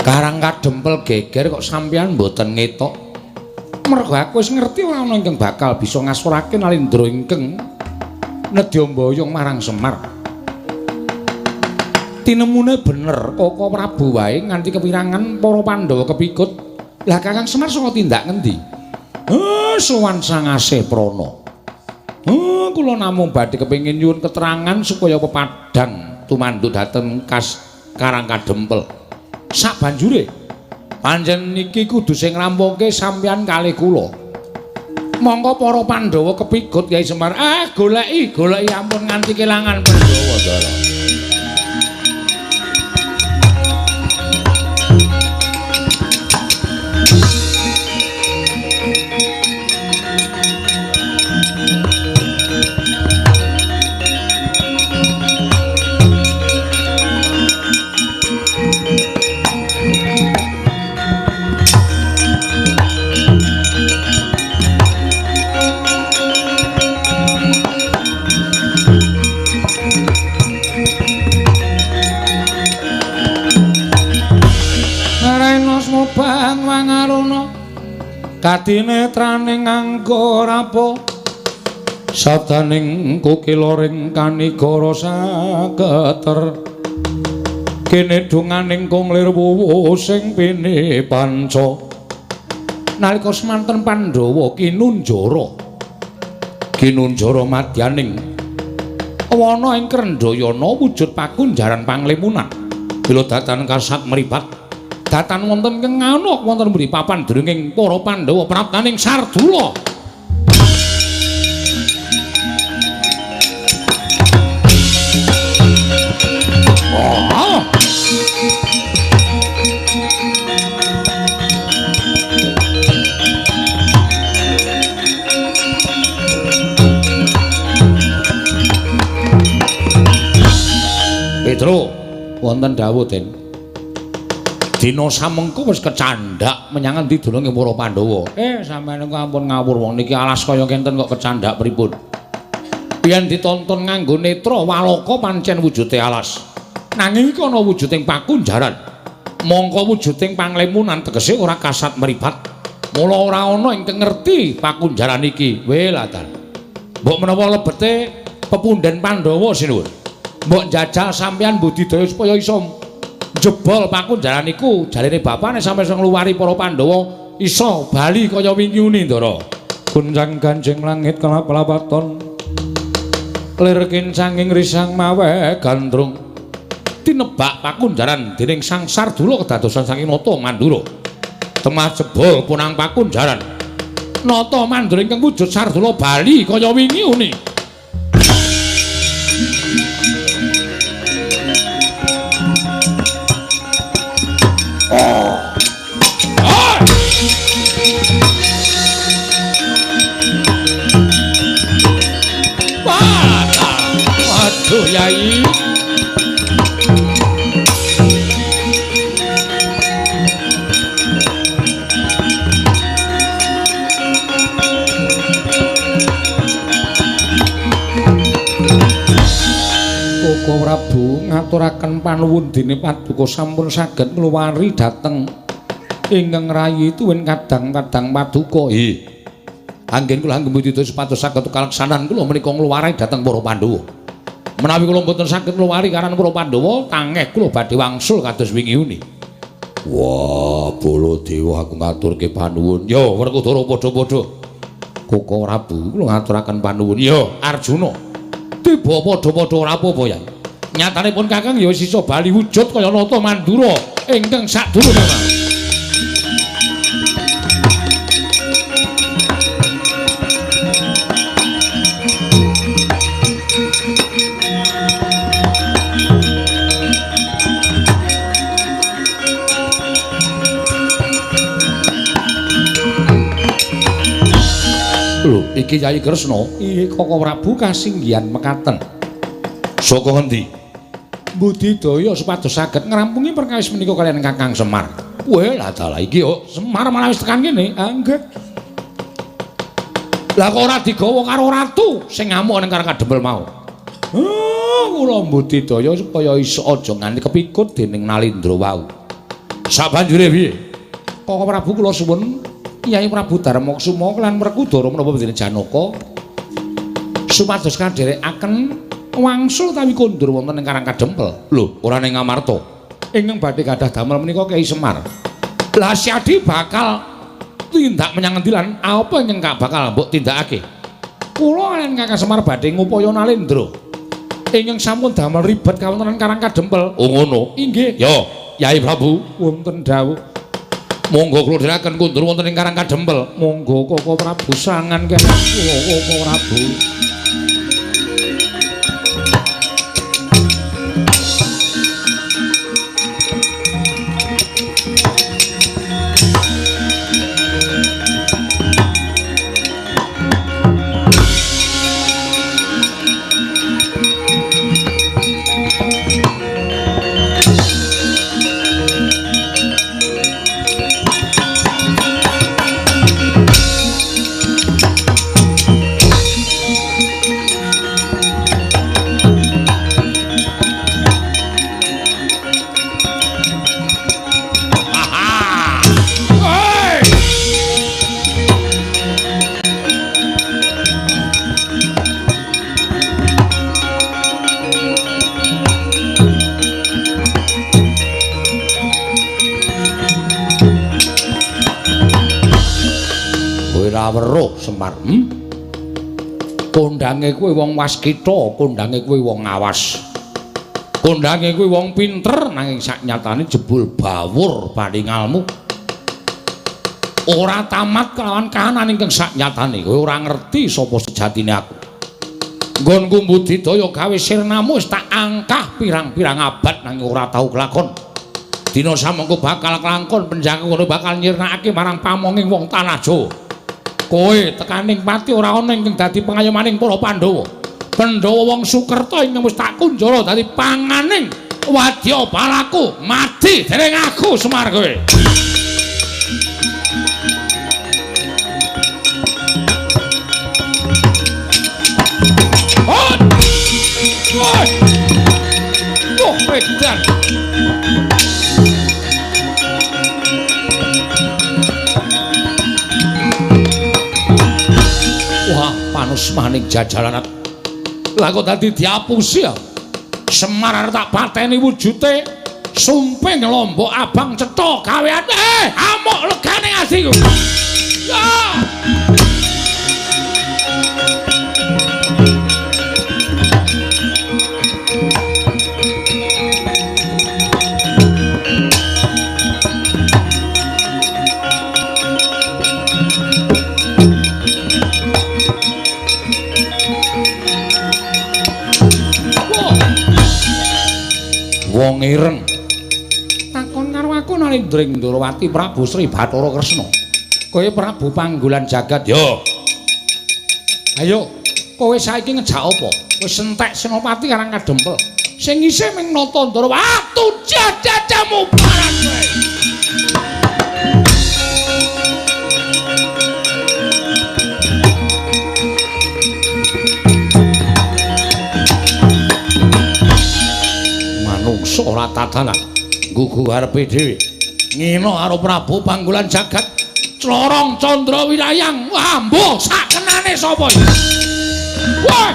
Karang kadempel geger kok sampeyan mboten ngetok. Mergo aku wis ngerti ora ana ingkang bakal bisa ngasurake Nalendra ingkang nedya mboyong marang Semar. Tinemune bener Koko Prabu wae nganti kepirangan para Pandhawa kepikut. Lah Kakang Semar saka tindak ngendi? Sowan Sangase Prana. Kula namung badhe kepengin nyuwun keterangan supaya pepadhang tumandu dhateng kas Karang Kadempel. Sabanjure panjenengan iki kudu sing ngrampunke sampeyan kalih kula. Monggo para Pandhawa kepikut Kyai Semar. Goleki ampun nganti kelangan Pandhawa Ndara. Bang Wangaruna katinetraning nganggo rapo sadaning kukiloring kanigara saketer kene donganing konglir wuwu sing pene panca nalika semanten Pandhawa kinunjara madyaning wana ing Krendayana wujud pakunjaran panglimunan bila datan kasat meripat datan wonten ing nganuk wonten mriki papan drenging para Pandhawa praptaning Sardula. Petro wonten dawuh Den. Dina samengko wis kecandhak menyang endi dununge para Pandhawa. Sampeyan niku ampun ngawur wong niki alas kaya kenten kok kecandhak pripun. Yen ditonton nganggo netra Waloka pancen wujude alas. Nanging iki ana wujuding pakunjaran. Mongko wujuding panglimunan tegese ora kasat meripat. Mula ora ana ingkang ngerti pakunjaran iki. Welatan. Mbok menawa lebete pepundhen Pandhawa sinuwun. Mbok jajal sampeyan budidaya supaya iso jebol pakunjaran iku jarene bapane sampe iso ngluwari para Pandhawa iso bali kaya wingi Ndara. Gunjang ganjing langit kelap-lapaton lir kincanging risang mawe gandrung tinebak pakunjaran dening Sang Sardula kedadosan saking Nata Mandura. Temah jebol punang pakunjaran Nata Mandura ingkang wujud Sardula bali kaya wingi Waduh Yai. Koko Prabu ngaturaken panuwun dene Paduka sampun saged ngluwari dhateng ingkang rayi tuwin kadang-kadang Paduka. Anggen kula anggem budidaya supados saged kaleksanan kula menika ngluwari dhateng para Pandhawa. Menawi kula mboten saged ngluwari karan para Pandhawa, tangeh kula badhe wangsul kados wingi. Wah, Baladewa aku ngaturke panuwun. Ya, Werkudara padha-padha. Koko Prabu kula ngaturaken panuwun. Ya, Arjuna. Tiba padha-padha ora apa-apa, Yai. Nyatanipun Kakang ya wis iso bali wujud kaya Nata Mandura ingkang sadurunge. Lho, iki Yai Kresna, iki Koko Prabu kasinggihan mekaten. Saka ngendi? Budidaya supados saged ngrampungi perkawis menika kaliyan Kakang Semar. Weh, lah dalah iki yo Semar malah wis tekan kene. Nggih. Lah kok ora digawa karo ratu sing ngamuk ning Karang Kadempel mau. Kula mbudidaya supaya isa aja nganti kepikut dening Nalindra wau. Sabanjure piye? Koko Prabu kula suwun Kyai Prabu Darmaksuma lan Werkudara menapa dene Janaka supados kadherekaken wangsul utawi kondur wonten ing Karang Kadempel. Lho, ora ning Ngamarta. Ingkang badhe kadah damel menika Kyai Semar. Lah Syadi bakal tindak menyang endi lan apa ingkang bakal mbok tindakake? Kula lan Kakang Semar badhe ngupaya Nalendra. Ingkang sampun damel ribet kawontenan Karang Kadempel. Oh ngono. Inggih. Yo, Kyai Prabu wonten dawuh. Monggo kula dherekaken kundur wonten ing Karang Kadempel. Monggo Koko Prabu sangan kene. Koko Prabu. Weruh Semar. Kondange kuwi wong waskita, kondange kuwi wong awas. Kondange kuwi wong pinter nanging saknyatane jebul bawur paningalmu. Ora tamat kelawan kahanan ingkang saknyatane. Kowe ora ngerti sapa sejatine aku. Nggonku mbudidaya gawe sirnamu wis tak angkah pirang-pirang abad nanging ora tau kelakon. Dina samengko bakal kelangkon penjaga ngono bakal nyirnakake marang pamonging wong tanah Jawa. Kowe tekaning pati ora ana ingkang dadi pengayomaning para Pandhawa. Pandhawa wong Sukerta ingkang wis tak kunjara dadi panganing wadya balaku mati dening aku Semar kowe. Oh, edan. Wah, panus maning jajalan. Lah kok dadi diapusi ya? Semar arep tak pateni wujute sumping lombok abang cetha gawean. Amuk legane atiku. Ya. Wong ireng takon karo aku Nalindra Ndrawati Prabu Sri Bathara Kresna. Kowe Prabu Panggulan Jagat yo. Ayo, kowe saiki ngejak apa? Wis entek Senopati Karang Kadempel. Sing isih ming Natandara watu jajajamu parang kowe. Manungsa ora tatanan nggugu arepe dhewe. Ngina karo Prabu Panggulan Jagat Clorong Candra Wilayang. Wah, mbuh sakenane sapa iki? Wah!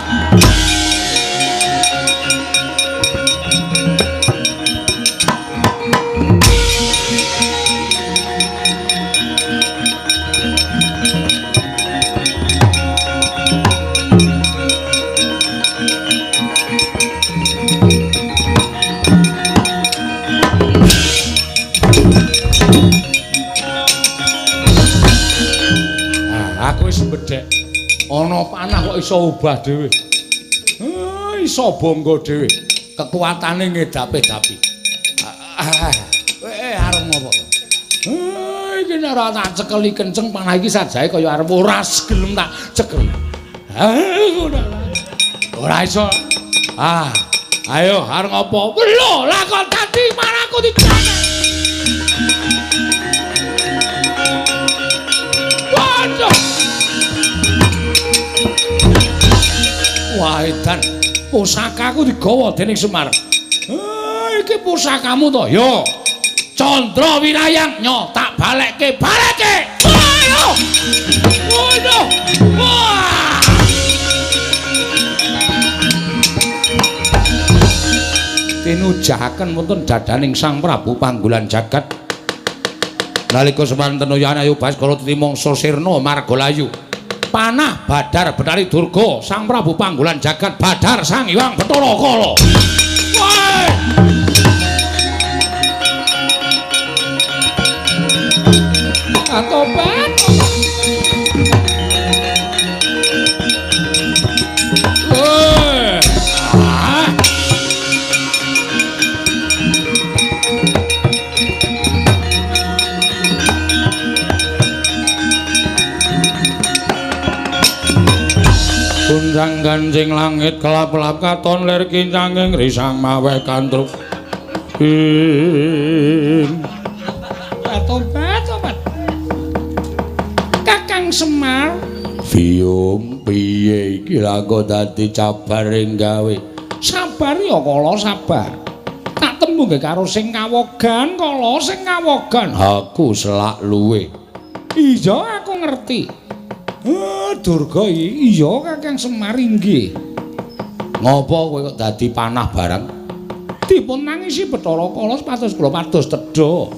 Bedhek ana panah kok iso ubah dhewe. Iso bangga dhewe. Kekuatane ngedapi-dapi. Arep ngopo? Iki nek ora tak cekeli kenceng panah iki sajae kaya arep ora gelem tak cekel. Ora iso. Ayo arep ngopo? Lho, lah kok dadi maraku dicane. Waduh. Wah edan Pusakaku digawa dening Semar. Iki pusakamu to? Yo. Candra Wirayang nyo tak balekke. Ayo. Waduh. Wah. Tinujahaken wonten dadaning Sang Prabu Panggulan Jagat. Nalika semanten Yana Ayu Baskara Timangsa Sirna Margalayu. Panah Badar Betari Durga Sang Prabu Panggulan Jagat Badar Sang Hyang Bathara Kala. Woi. Atobat. Woi. Kunjang ganjing langit kelap-kelap katon lir kincanging risang mawe kantruk. Tobat. Kakang Semar, Biung piye iki lako dadi cabar ing gawe. Sabar ya kala sabar. Tak tembung karo sing kawogan, kala sing kawogan. Aku selak luwe. Iya aku ngerti. Durga iya Kakang Semar inggih. Ngopo kowe kok dadi panah barang? Dipun nangisi Bathara Kala supados kula pados tedha.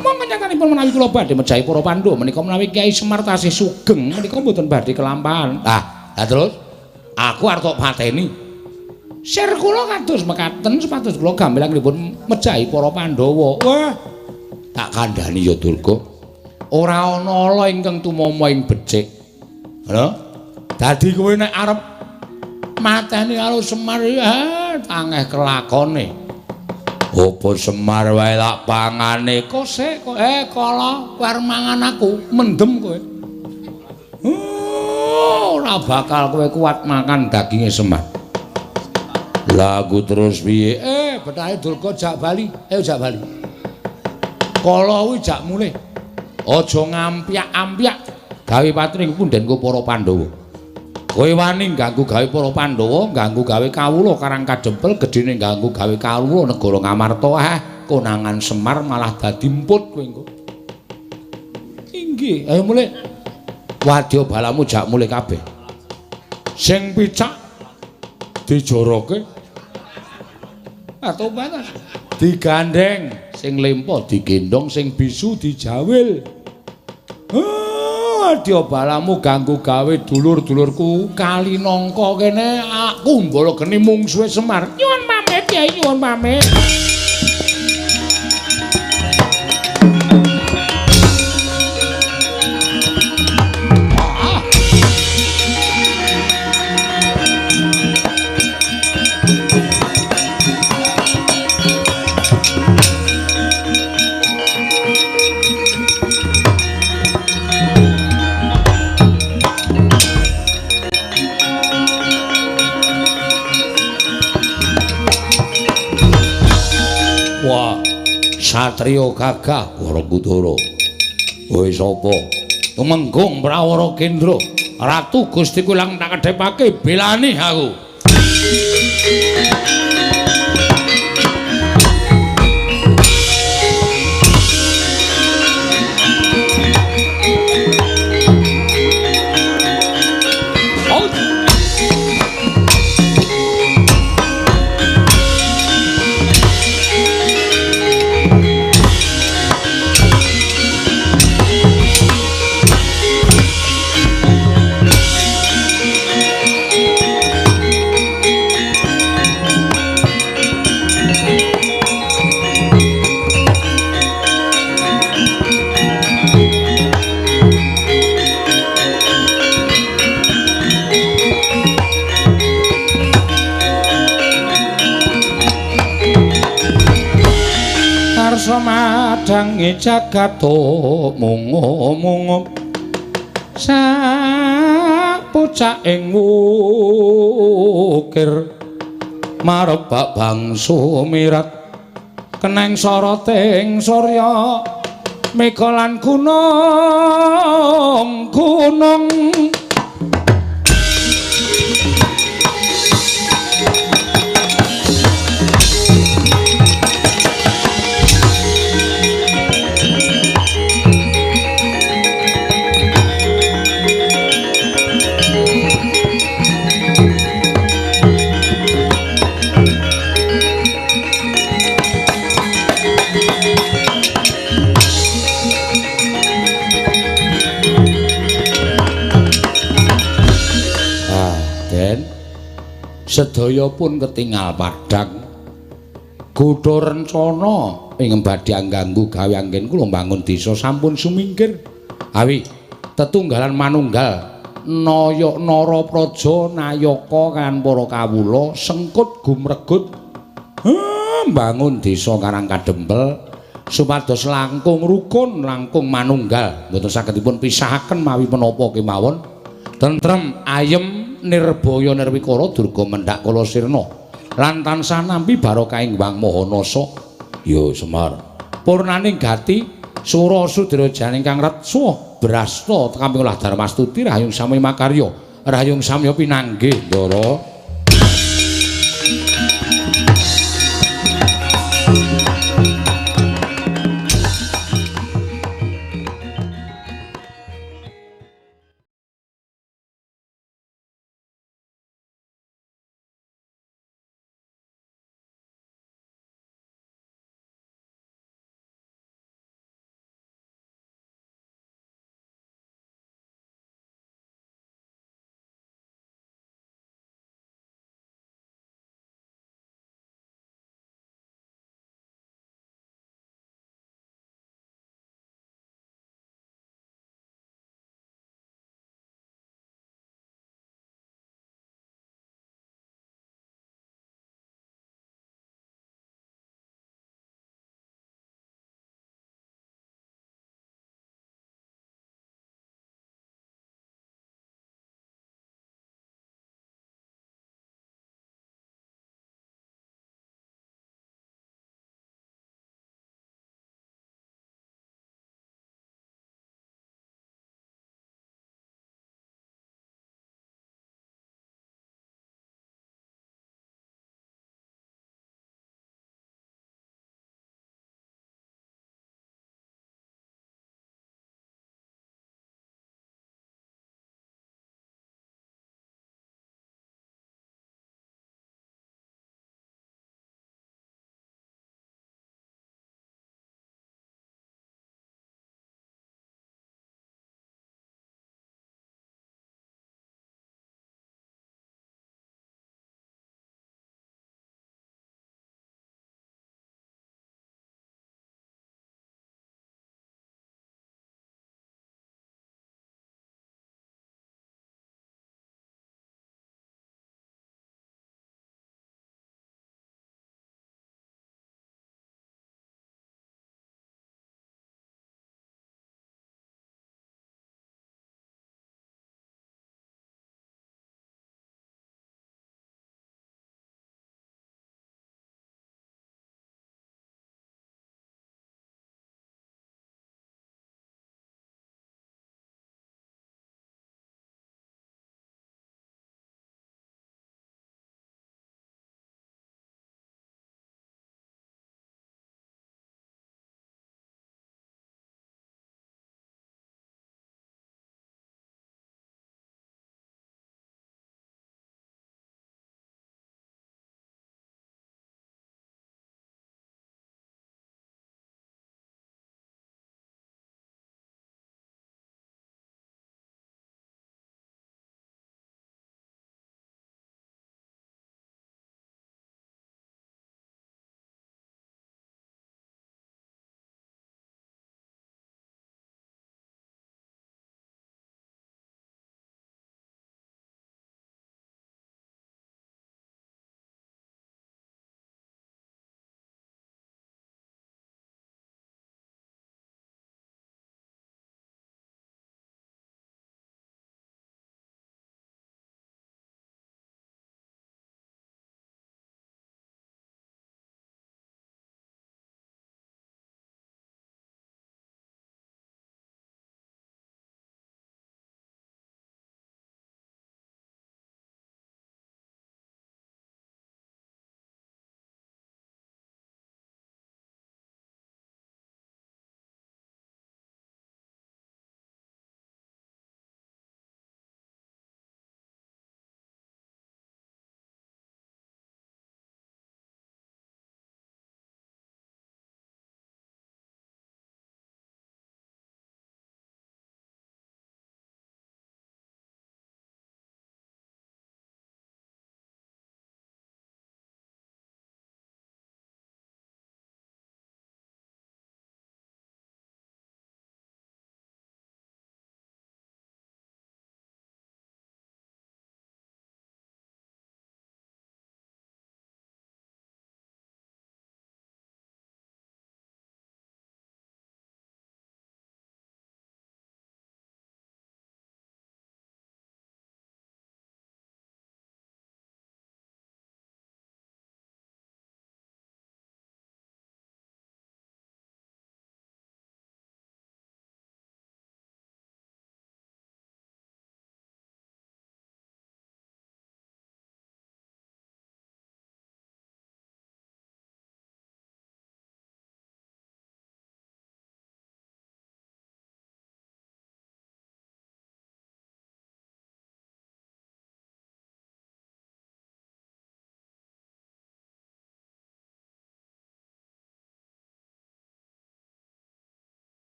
Monggo nyatanipun menawi kula badhe mejahi para Pandhawa menika menawi Kyai Semar tasih sugeng menika mboten badhe kelampahan. Lah terus aku arep tok pateni. Sir kula kados mekaten supados kula gamelanipun mejahi para Pandhawa. Wah, tak kandhani ya Durga. Ora ana ala ingkang tumama ing becik. Lho, dadi kowe nek arep mateni karo Semar ya tangeh kelakone. Apa Semar wae lak pangane kok sik kok kala war mangan aku mendem kowe. Ora bakal kowe kuat makan daginge Semar. Lagu terus piye? Bethahe Durga jak bali. Jak bali. Kala kuwi jak mulih. Aja ngampiak-ampiak. Gawe patring pundhenku para Pandhawa. Kowe wani ganggu gawe para Pandhawa, ganggu gawe kawula Karang Kadempel, gedene ganggu gawe kawula negara Ngamarta. Konangan Semar malah dadi emput kowe engko. Inggih, ayo mulih. Wadya balamu jak mulih kabeh. Sing picak dijoroke. Tobat. Digandeng, sing lempo digendong, sing bisu dijawil. Wadya balamu ganggu gawe dulur-dulurku kali nangka kene aku mbala geni mungsuhe Semar. Nyuwun pamit ya, nyuwun pamit. Satriya gagah Barakudrana. Kowe sapa? Tumenggung Prawara Kendra. Ratu Gusti Kulang tak kedhepake belani aku. Madange jagato mungo-mungo sak pucaking ukir marebak bangsu mirat keneng soroting surya mekalan gunung sedaya pun ketingal padhang. Godha rencana ing badhe angganggu gawe anggen kula mbangun desa sampun sumingkir. Awi tetunggalan manunggal Naya Narapraja Nayaka kan para kawula sengkut gumregut mbangun desa Karang Kadempel supados langkung rukun langkung manunggal mboten saged dipun pisahaken mawi menapa kemawon. Tentrem ayem nirbaya nirwikara durga mendhak kala sirna lan tansah nampi barokahing Wang Mahanasa. Ya Semar purnaning gati sura sudrajane ingkang retsa brasta tekamping ulah Darmastuti rahayung sami makarya rahayung samya pinanggih Ndara.